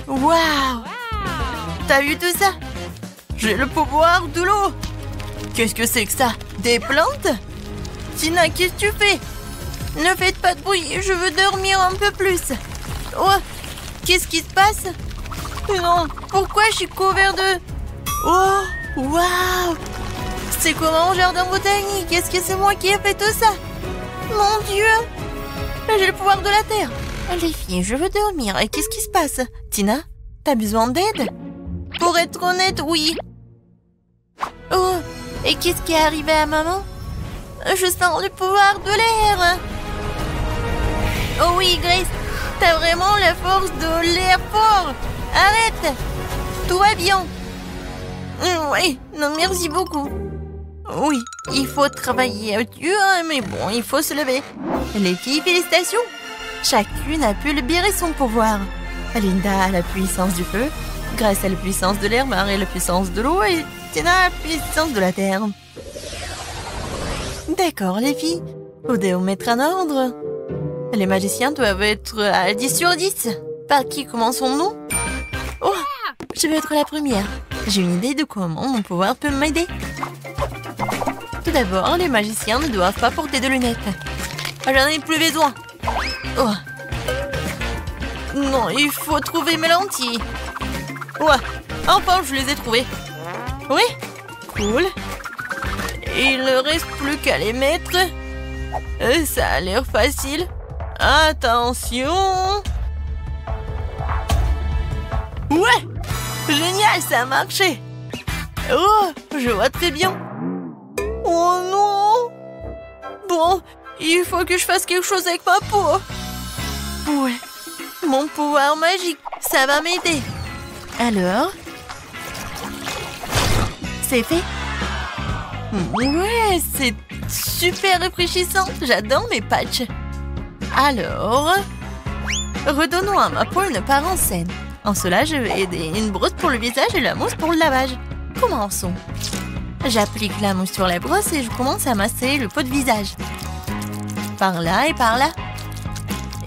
Waouh! T'as vu tout ça? J'ai le pouvoir de l'eau. Qu'est-ce que c'est que ça? Des plantes? Tina, qu'est-ce que tu fais? Ne faites pas de bruit, je veux dormir un peu plus. Oh, qu'est-ce qui se passe? Non, pourquoi je suis couvert de... Oh, waouh! C'est comme un jardin botanique. Est-ce que c'est moi qui ai fait tout ça? Mon Dieu! J'ai le pouvoir de la terre. Les filles, je veux dormir. Et qu'est-ce qui se passe? Tina, t'as besoin d'aide? Pour être honnête, oui. Oh, et qu'est-ce qui est arrivé à maman? Je sens le pouvoir de l'air. Oh oui, Grace, t'as vraiment la force de l'air fort. Arrête. Tout va bien. Oui, non, merci beaucoup. Oui, il faut travailler dur, mais bon, il faut se lever. Les filles, félicitations. Chacune a pu libérer son pouvoir. Linda a la puissance du feu, Grace a la puissance de l'air, Marie a la puissance de l'eau et Tina a la puissance de la terre. D'accord, les filles. Vous devez vous mettre en ordre. Les magiciens doivent être à 10 sur 10. Par qui commençons-nous? Oh, je vais être la première. J'ai une idée de comment mon pouvoir peut m'aider. Tout d'abord, les magiciens ne doivent pas porter de lunettes. J'en ai plus besoin. Oh. Non, il faut trouver mes lentilles. Ouais, enfin, je les ai trouvées. Oui, cool. Il ne reste plus qu'à les mettre. Ça a l'air facile. Attention. Ouais, génial, ça a marché. Oh, je vois très bien. Oh non. Bon, il faut que je fasse quelque chose avec ma peau. Ouais, mon pouvoir magique, ça va m'aider. Alors, c'est fait. Ouais, c'est super rafraîchissant. J'adore mes patchs. Alors, redonnons à ma peau une apparence saine. En cela, je vais aider une brosse pour le visage et la mousse pour le lavage. Commençons. J'applique la mousse sur la brosse et je commence à masser le pot de visage. Par là et par là.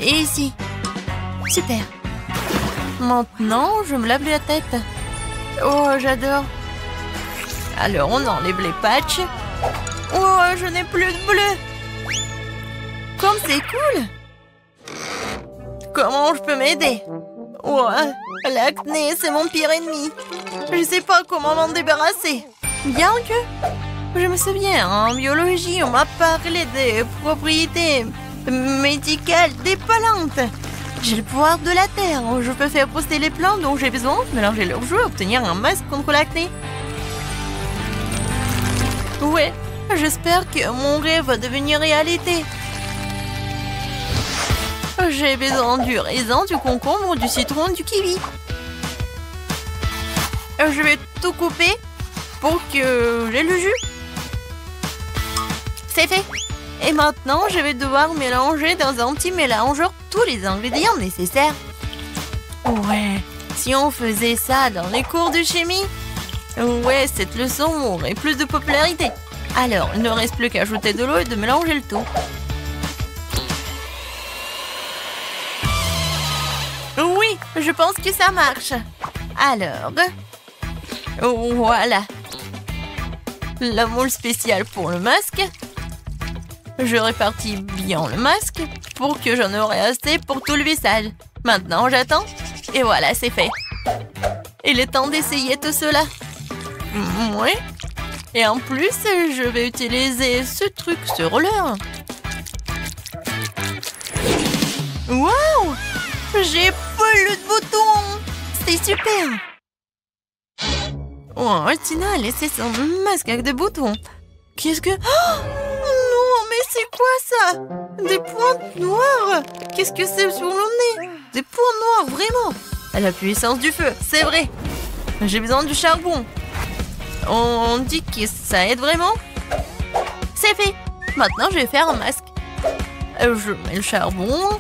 Et ici. Super. Maintenant, je me lave la tête. Oh, j'adore. Alors, on enlève les patchs. Oh, je n'ai plus de bleu. Comme c'est cool. Comment je peux m'aider? Oh, l'acné, c'est mon pire ennemi. Je ne sais pas comment m'en débarrasser. Bien que, je me souviens, en biologie, on m'a parlé des propriétés médicales des plantes. J'ai le pouvoir de la terre. Je peux faire pousser les plantes dont j'ai besoin, mélanger leurs jus et obtenir un masque contre l'acné. Ouais, j'espère que mon rêve va devenir réalité. J'ai besoin du raisin, du concombre, du citron, du kiwi. Je vais tout couper pour que j'ai le jus. C'est fait. Et maintenant, je vais devoir mélanger dans un petit mélangeur tous les ingrédients nécessaires. Ouais, si on faisait ça dans les cours de chimie, ouais, cette leçon aurait plus de popularité. Alors, il ne reste plus qu'à ajouter de l'eau et de mélanger le tout. Oui, je pense que ça marche. Alors, voilà. La moule spéciale pour le masque. Je répartis bien le masque pour que j'en aurai assez pour tout le visage. Maintenant, j'attends. Et voilà, c'est fait. Il est temps d'essayer tout cela. Oui. Et en plus, je vais utiliser ce truc, ce roller. Waouh! J'ai plus de boutons! C'est super! Oh, Tina a laissé son masque avec des boutons. Qu'est-ce que... Oh non, mais c'est quoi ça? Des pointes noires? Qu'est-ce que c'est sur le nez? Des points noirs, vraiment? La puissance du feu, c'est vrai. J'ai besoin du charbon. On dit que ça aide vraiment? C'est fait. Maintenant, je vais faire un masque. Je mets le charbon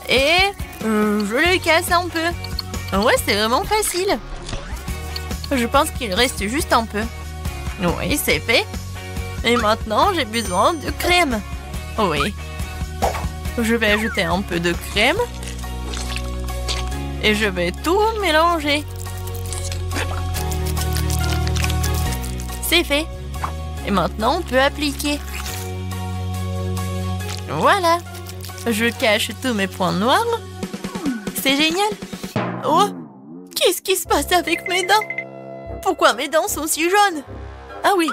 et je le casse un peu. Ouais, c'est vraiment facile. Je pense qu'il reste juste un peu. Oui, c'est fait. Et maintenant, j'ai besoin de crème. Oui. Je vais ajouter un peu de crème. Et je vais tout mélanger. C'est fait. Et maintenant, on peut appliquer. Voilà. Je cache tous mes points noirs. C'est génial. Oh, qu'est-ce qui se passe avec mes dents? Pourquoi mes dents sont si jaunes? Ah oui,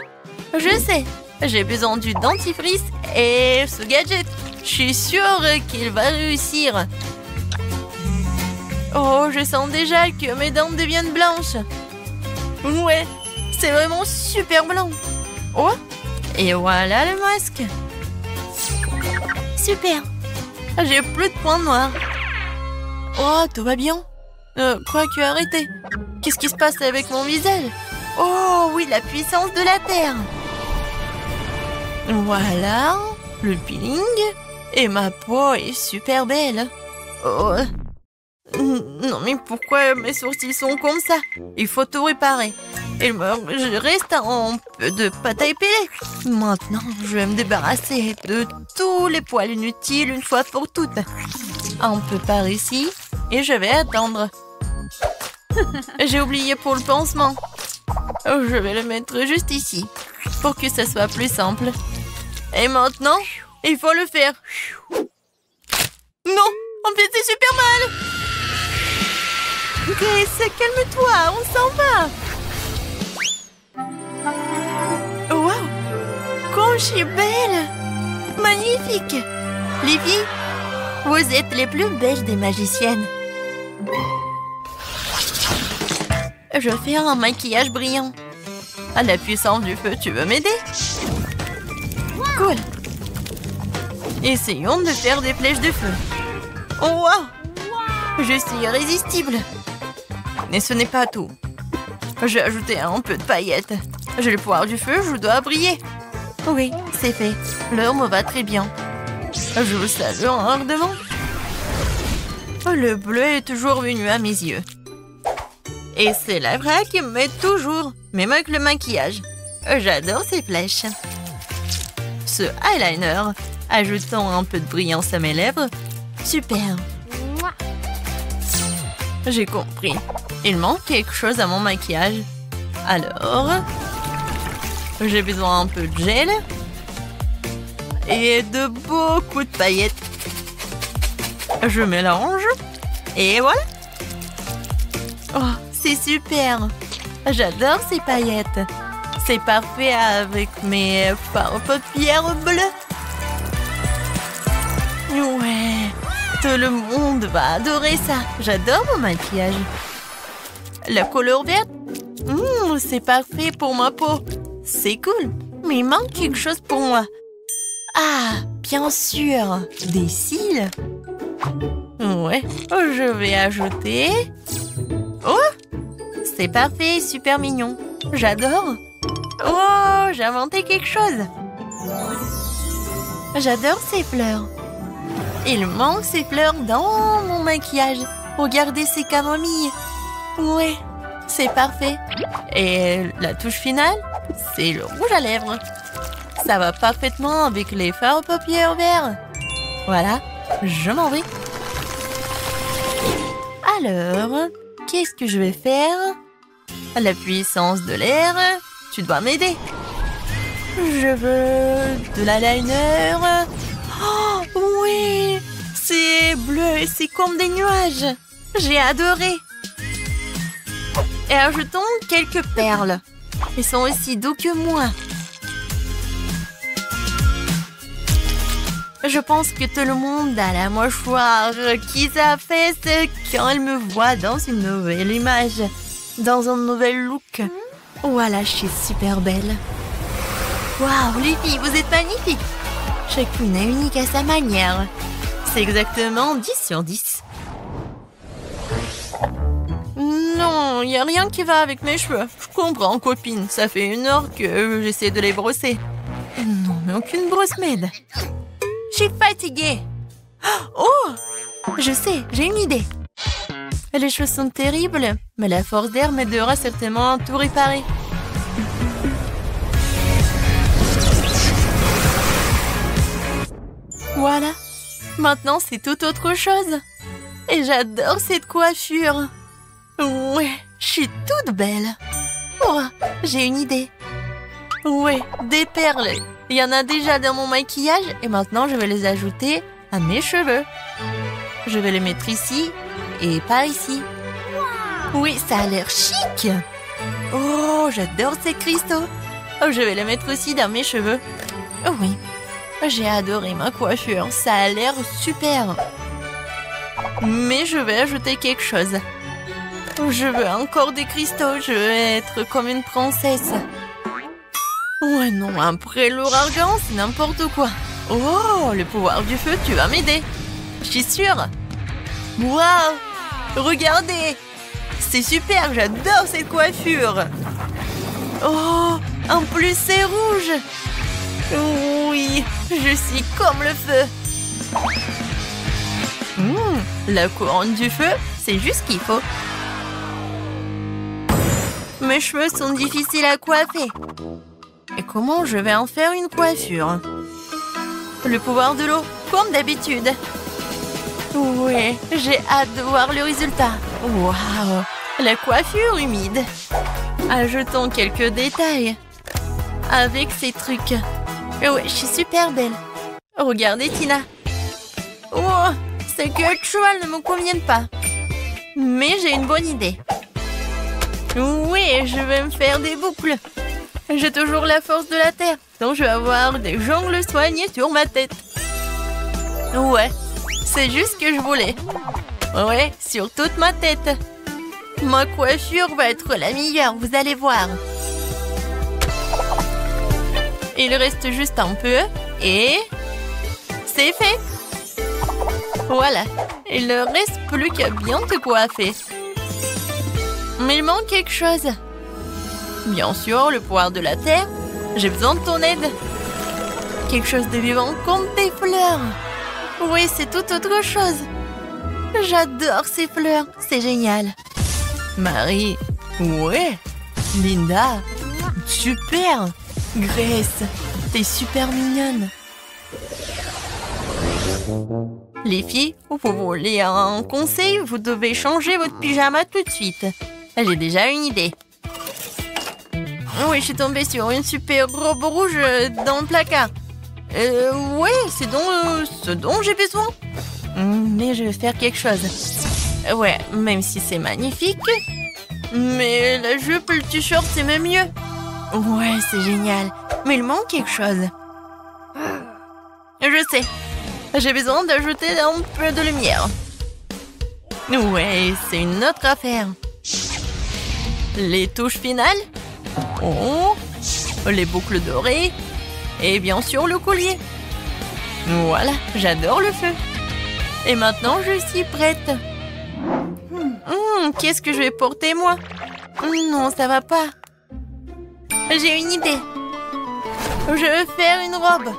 je sais. J'ai besoin du dentifrice et ce gadget. Je suis sûre qu'il va réussir. Oh, je sens déjà que mes dents deviennent blanches. Ouais, c'est vraiment super blanc. Oh, et voilà le masque. Super. J'ai plus de points noirs. Oh, tout va bien. Quoique, arrêtez. Qu'est-ce qui se passe avec mon visage? Oh, oui, la puissance de la Terre. Voilà, le peeling. Et ma peau est super belle. Oh. Non, mais pourquoi mes sourcils sont comme ça? Il faut tout réparer. Je reste un peu de pâte à épiler. Maintenant, je vais me débarrasser de tous les poils inutiles une fois pour toutes. Un peu par ici. Et je vais attendre. J'ai oublié pour le pansement. Je vais le mettre juste ici. Pour que ça soit plus simple. Et maintenant, il faut le faire. Non, en fait, c'est super mal. Grace, calme-toi, on s'en va. Wow, comme je suis belle. Magnifique. Les filles, vous êtes les plus belles des magiciennes. Je fais un maquillage brillant. À la puissance du feu, tu veux m'aider? Cool. Essayons de faire des flèches de feu. Oh, wow! Je suis irrésistible. Mais ce n'est pas tout. J'ai ajouté un peu de paillettes. J'ai le pouvoir du feu, je dois briller. Oui, c'est fait. L'heure me va très bien. Je vous salue ardemment. Le bleu est toujours venu à mes yeux. Et c'est la vraie qui me met toujours, même avec le maquillage. J'adore ces flèches. Ce eyeliner, ajoutant un peu de brillance à mes lèvres. Super. J'ai compris. Il manque quelque chose à mon maquillage. Alors, j'ai besoin un peu de gel et de beaucoup de paillettes. Je mélange et voilà. Oh, c'est super. J'adore ces paillettes. C'est parfait avec mes fards aux paupières bleues. Ouais, tout le monde va adorer ça. J'adore mon maquillage. La couleur verte, c'est parfait pour ma peau. C'est cool, mais il manque quelque chose pour moi. Ah, bien sûr, des cils. Ouais, je vais ajouter... Oh, c'est parfait, super mignon. J'adore. Oh, j'ai inventé quelque chose. J'adore ces fleurs. Il manque ces fleurs dans mon maquillage. Regardez ces camomilles. Ouais, c'est parfait. Et la touche finale, c'est le rouge à lèvres. Ça va parfaitement avec les fards aux paupières verts. Voilà, je m'en vais. Alors, qu'est-ce que je vais faire? La puissance de l'air, tu dois m'aider. Je veux de l'eyeliner. Oh, oui, c'est bleu et c'est comme des nuages. J'ai adoré. Et ajoutons quelques perles. Ils sont aussi doux que moi. Je pense que tout le monde a la mâchoire qui s'affaisse quand elle me voit dans une nouvelle image, dans un nouvel look. Voilà, je suis super belle. Waouh, les filles, vous êtes magnifiques. Chacune est unique à sa manière. C'est exactement 10 sur 10. Non, il n'y a rien qui va avec mes cheveux. Je comprends, copine. Ça fait 1 heure que j'essaie de les brosser. Non, mais aucune brosse m'aide. Je suis fatiguée. Oh, je sais, j'ai une idée. Les choses sont terribles, mais la force d'air m'aidera certainement à tout réparer. Voilà. Maintenant, c'est tout autre chose. Et j'adore cette coiffure. Ouais, je suis toute belle. Oh, j'ai une idée. Ouais, des perles. Il y en a déjà dans mon maquillage et maintenant je vais les ajouter à mes cheveux. Je vais les mettre ici et par ici. Oui, ça a l'air chic. Oh, j'adore ces cristaux. Oh, je vais les mettre aussi dans mes cheveux. Oh oui, j'ai adoré ma coiffure. Ça a l'air super. Mais je vais ajouter quelque chose. Je veux encore des cristaux. Je veux être comme une princesse. Ouais, non, après l'ouragan, c'est n'importe quoi. Oh, le pouvoir du feu, tu vas m'aider. Je suis sûre. Waouh, regardez. C'est super, j'adore cette coiffure. Oh, en plus c'est rouge. Oui, je suis comme le feu. La couronne du feu, c'est juste ce qu'il faut. Mes cheveux sont difficiles à coiffer. Et comment je vais en faire une coiffure? Le pouvoir de l'eau, comme d'habitude. Oui, j'ai hâte de voir le résultat. Waouh, la coiffure humide. Ajoutons quelques détails. Avec ces trucs. Oui, je suis super belle. Regardez Tina. Oh, ces queues de cheval ne me conviennent pas. Mais j'ai une bonne idée. Oui, je vais me faire des boucles. J'ai toujours la force de la terre, donc je vais avoir des jongles soignés sur ma tête. Ouais, c'est juste ce que je voulais. Ouais, sur toute ma tête. Ma coiffure va être la meilleure, vous allez voir. Il reste juste un peu et c'est fait. Voilà, il ne reste plus qu'à bien te coiffer. Mais il manque quelque chose. Bien sûr, le pouvoir de la terre. J'ai besoin de ton aide. Quelque chose de vivant comme des fleurs. Oui, c'est tout autre chose. J'adore ces fleurs. C'est génial. Marie. Ouais. Linda. Super. Grace. T'es super mignonne. Les filles, vous voulez un conseil? Vous devez changer votre pyjama tout de suite. J'ai déjà une idée. Oui, je suis tombée sur une super robe rouge dans le placard. Ouais, c'est ce dont j'ai besoin. Mais je vais faire quelque chose. Ouais, même si c'est magnifique. Mais la jupe, le t-shirt, c'est même mieux. Ouais, c'est génial. Mais il manque quelque chose. Je sais. J'ai besoin d'ajouter un peu de lumière. Ouais, c'est une autre affaire. Les touches finales. Oh, les boucles dorées. Et bien sûr le collier. Voilà, j'adore le feu. Et maintenant, je suis prête. Qu'est-ce que je vais porter, moi? Non, ça va pas. J'ai une idée. Je vais faire une robe.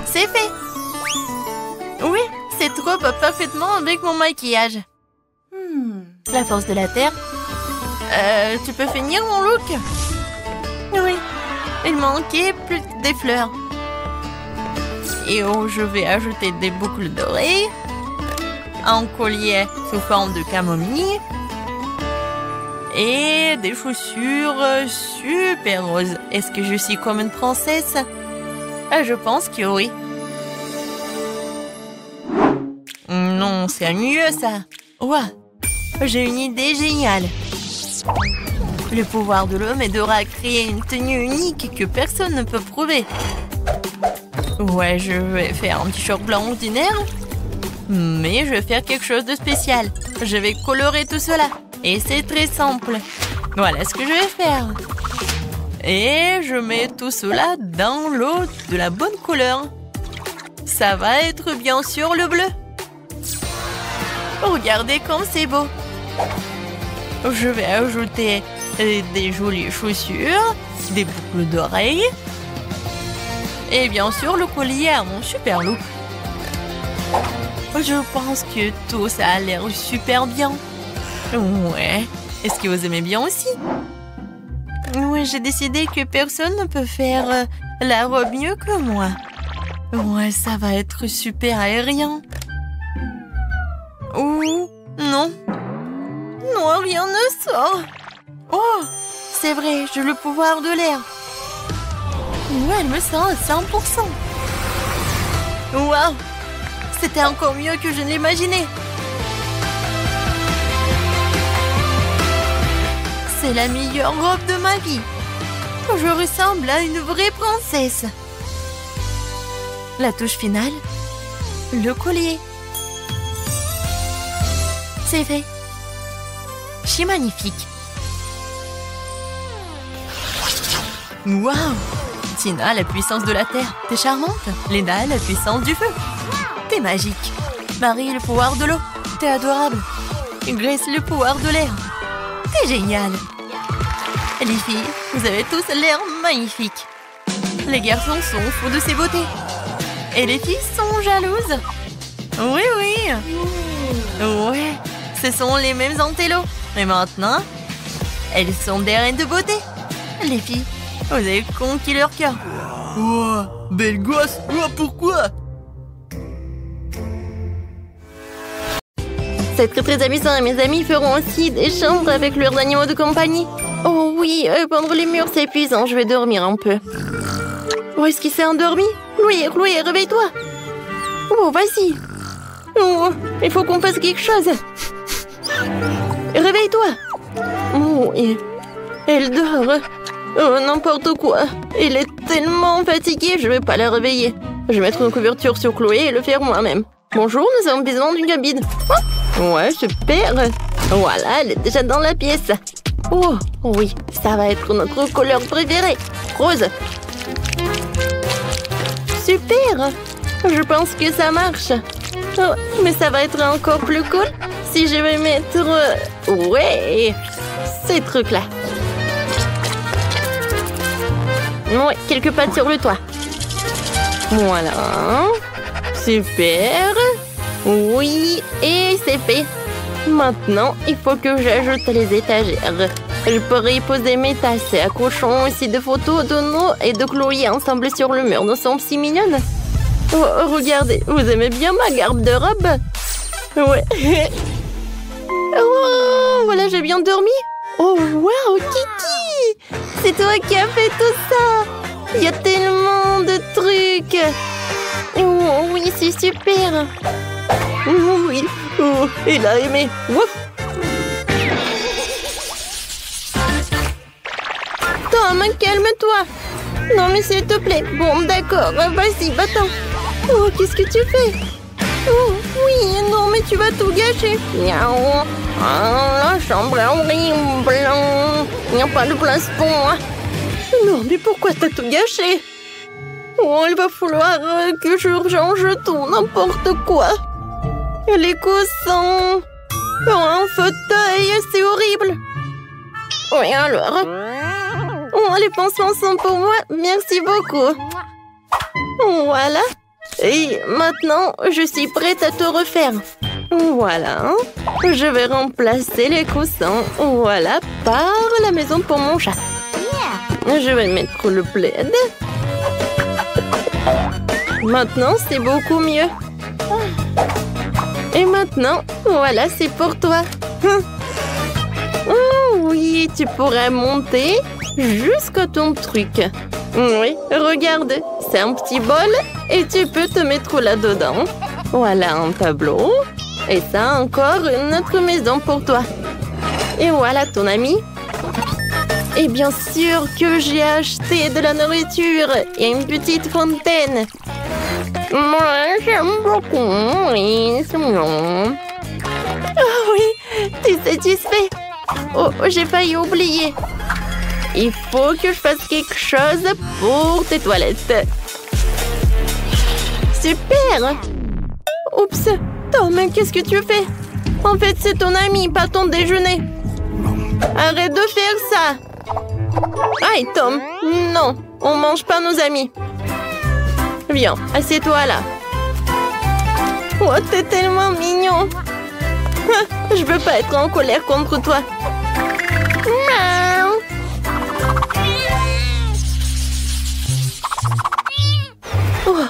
C'est fait. Oui, cette robe va parfaitement avec mon maquillage. La force de la terre. Tu peux finir mon look? Oui, il manquait plus que des fleurs. Et je vais ajouter des boucles d'oreilles, un collier sous forme de camomille et des chaussures super roses. Est-ce que je suis comme une princesse? Je pense que oui. Non, c'est mieux ça. Ouah, j'ai une idée géniale. Le pouvoir de l'homme m'aidera à créer une tenue unique que personne ne peut prouver. Ouais, je vais faire un t-shirt blanc ordinaire. Mais je vais faire quelque chose de spécial. Je vais colorer tout cela. Et c'est très simple. Voilà ce que je vais faire. Et je mets tout cela dans l'eau de la bonne couleur. Ça va être bien sûr le bleu. Regardez comme c'est beau. Je vais ajouter des jolies chaussures, des boucles d'oreilles et bien sûr le collier à mon super look. Je pense que tout ça a l'air super bien. Ouais. Est-ce que vous aimez bien aussi? Oui, j'ai décidé que personne ne peut faire la robe mieux que moi. Ouais, ça va être super aérien. Oh, non. Non, rien ne sort. Oh, c'est vrai, j'ai le pouvoir de l'air. Ouais, elle me sent à 100%. Waouh, c'était encore mieux que je ne l'imaginais. C'est la meilleure robe de ma vie. Je ressemble à une vraie princesse. La touche finale, le collier. C'est fait. C'est magnifique. Waouh! Tina, la puissance de la terre. T'es charmante. Lena, la puissance du feu. T'es magique. Marie, le pouvoir de l'eau. T'es adorable. Grace, le pouvoir de l'air. T'es génial. Les filles, vous avez tous l'air magnifiques. Les garçons sont fous de ces beautés. Et les filles sont jalouses. Oui, oui. Ouais, ce sont les mêmes antélos. Et maintenant, elles sont des reines de beauté. Les filles, vous avez conquis leur cœur. Oh, belle gosse. Oh, pourquoi? C'est très amusant et mes amis feront aussi des chambres avec leurs animaux de compagnie. Oh oui, pendre les murs c'est épuisant, je vais dormir un peu. Oh, est-ce qu'il s'est endormi? Louis, réveille-toi. Oh, vas-y. Oh, il faut qu'on fasse quelque chose. Réveille-toi. Oh, elle dort. Oh, n'importe quoi. Elle est tellement fatiguée, je vais pas la réveiller. Je vais mettre une couverture sur Chloé et le faire moi-même. Bonjour, nous avons besoin d'une cabine. Oh, ouais, super. Voilà, elle est déjà dans la pièce. Oh, oui, ça va être notre couleur préférée. Rose. Super. Je pense que ça marche. Oh, mais ça va être encore plus cool si je vais mettre... Ouais, ces trucs-là. Ouais, quelques pattes sur le toit. Voilà. Super. Oui, et c'est fait. Maintenant, il faut que j'ajoute les étagères. Je pourrais y poser mes tasses et accrochons aussi des photos de nous et de Chloé ensemble sur le mur. Nous sommes si mignonnes. Oh, regardez, vous aimez bien ma garde-robe? Ouais. Oh, voilà, j'ai bien dormi. Oh, wow, Kiki! C'est toi qui as fait tout ça. Il y a tellement de trucs. Oh, oui, c'est super. Oh, oui. Oh, il a aimé. Ouf. Tom, calme-toi. Non, mais s'il te plaît. Bon, d'accord. Vas-y, va-t'en. Oh, qu'est-ce que tu fais? Oh, oui, non, mais tu vas tout gâcher. Miaou. Ah, la chambre est horrible. Il n'y a pas de place pour moi. Non, mais pourquoi t'as tout gâché? Oh, il va falloir que je change tout, n'importe quoi. Les coussins. Oh, un fauteuil, c'est horrible. Oui, alors. Oh, les pansements sont pour moi. Merci beaucoup. Voilà. Et maintenant, je suis prête à te refaire. Voilà. Je vais remplacer les coussins. Voilà, par la maison pour mon chat. Je vais mettre le plaid. Maintenant, c'est beaucoup mieux. Et maintenant, voilà, c'est pour toi. Oh oui, tu pourrais monter jusqu'à ton truc. Oui, regarde, c'est un petit bol et tu peux te mettre là-dedans. Voilà un tableau. Et ça, encore une autre maison pour toi. Et voilà ton ami. Et bien sûr que j'ai acheté de la nourriture et une petite fontaine. Moi, j'aime beaucoup. Oui, c'est mignon. Ah oui, tu es satisfait? Oh, j'ai failli oublier. Il faut que je fasse quelque chose pour tes toilettes. Super! Oups! Tom, qu'est-ce que tu fais? En fait, c'est ton ami, pas ton déjeuner. Arrête de faire ça! Aïe, Tom! Non, on mange pas nos amis. Viens, assieds-toi là. Oh, t'es tellement mignon. Je veux pas être en colère contre toi. Miaou. Oh,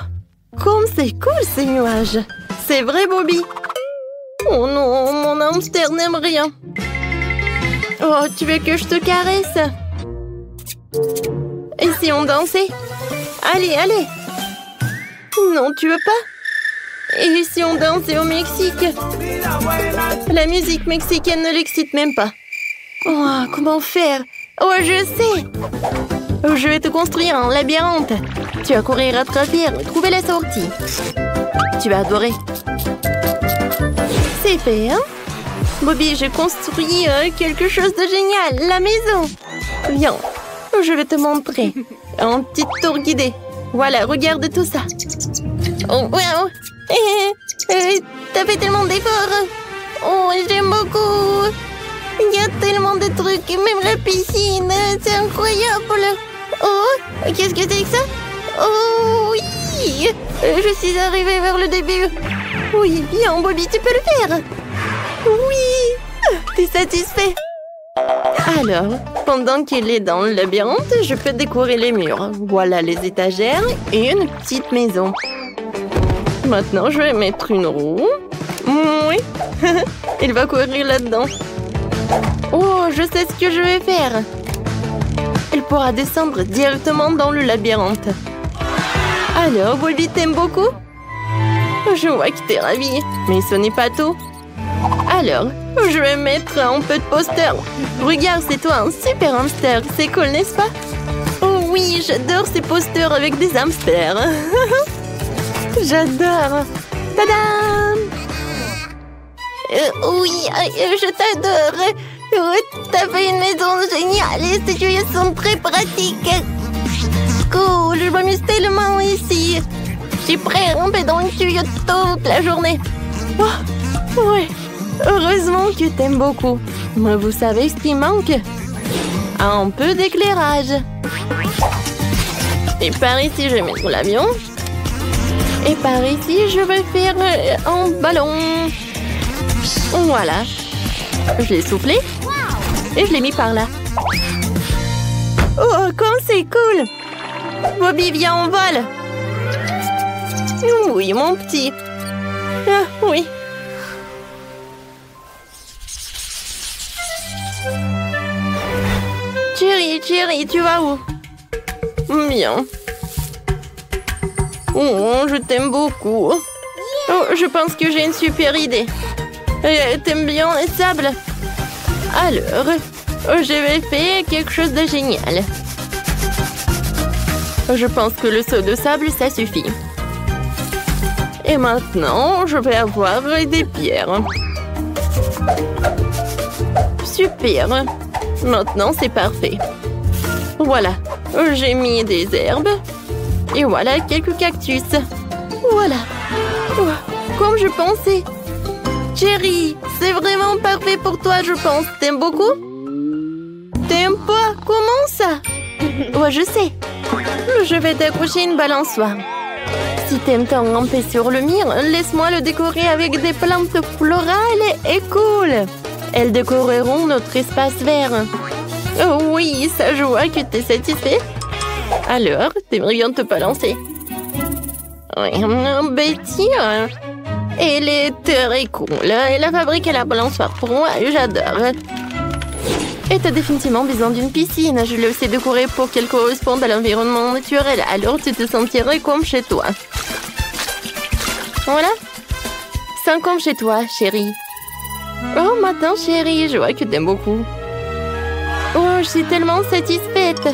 ces nuages. C'est vrai, Bobby? Oh non, mon hamster n'aime rien. Oh, tu veux que je te caresse? Et si on dansait? Allez, allez. Non, tu veux pas? Et si on dansait au Mexique? La musique mexicaine ne l'excite même pas. Oh, comment faire? Oh, je sais. Je vais te construire un labyrinthe. Tu vas courir à travers, trouver la sortie. Tu vas adorer. C'est fait, hein? Bobby, j'ai construit quelque chose de génial, la maison. Viens, je vais te montrer. Un petit tour guidé. Voilà, regarde tout ça. Oh, wow. T'as fait tellement d'efforts. Oh, j'aime beaucoup. Il y a tellement de trucs, même la piscine. C'est incroyable. Oh, qu'est-ce que c'est que ça? Oh, oui. Je suis arrivée vers le début. Oui, bien, Bobby, tu peux le faire. Oui. T'es satisfait? Alors, pendant qu'il est dans le labyrinthe, je peux décorer les murs. Voilà les étagères et une petite maison. Maintenant, je vais mettre une roue. Oui, il va courir là-dedans. Oh, je sais ce que je vais faire. Il pourra descendre directement dans le labyrinthe. Alors, Bobby, t'aimes beaucoup? Je vois que t'es ravie, mais ce n'est pas tout. Alors, je vais mettre un peu de poster. Regarde, c'est toi un super hamster. C'est cool, n'est-ce pas? Oh oui, j'adore ces posters avec des hamsters. J'adore. Tadam! Oui, je t'adore. T'as fait une maison géniale et ces tuyaux sont très pratiques. Cool, je m'amuse tellement ici. Je suis prêt à ramper dans le tuyau toute la journée. Oh, ouais. Heureusement que t'aimes beaucoup. Mais vous savez ce qui manque? Un peu d'éclairage. Et par ici, je vais mettre l'avion. Et par ici, je vais faire un ballon. Voilà. Je l'ai soufflé. Et je l'ai mis par là. Oh, comme c'est cool! Bobby, viens, on vole! Oui, mon petit. Ah, oui. Chérie, tu vas où? Bien. Oh, je t'aime beaucoup. Oh, je pense que j'ai une super idée. T'aimes bien les sables? Alors, je vais faire quelque chose de génial. Je pense que le seau de sable, ça suffit. Et maintenant, je vais avoir des pierres. Super. Maintenant, c'est parfait. Voilà, j'ai mis des herbes. Et voilà quelques cactus. Voilà. Oh, comme je pensais. Chérie, c'est vraiment parfait pour toi, je pense. T'aimes beaucoup? T'aimes pas? Comment ça? Ouais, je sais. Je vais t'accrocher une balançoire. Si t'aimes tant ramper sur le mur, laisse-moi le décorer avec des plantes florales et cool. Elles décoreront notre espace vert. Oh oui, ça je vois que t'es satisfait. Alors, t'aimerais bien te balancer? Oui, Betty, elle est très cool. Elle a fabriqué la balançoire pour moi, j'adore. Et t'as définitivement besoin d'une piscine. Je l'ai aussi décorée pour qu'elle corresponde à l'environnement naturel. Alors tu te sentirais comme chez toi. Voilà. Sens comme chez toi, chérie. Oh, maintenant, chérie, je vois que t'aimes beaucoup. Oh, je suis tellement satisfaite.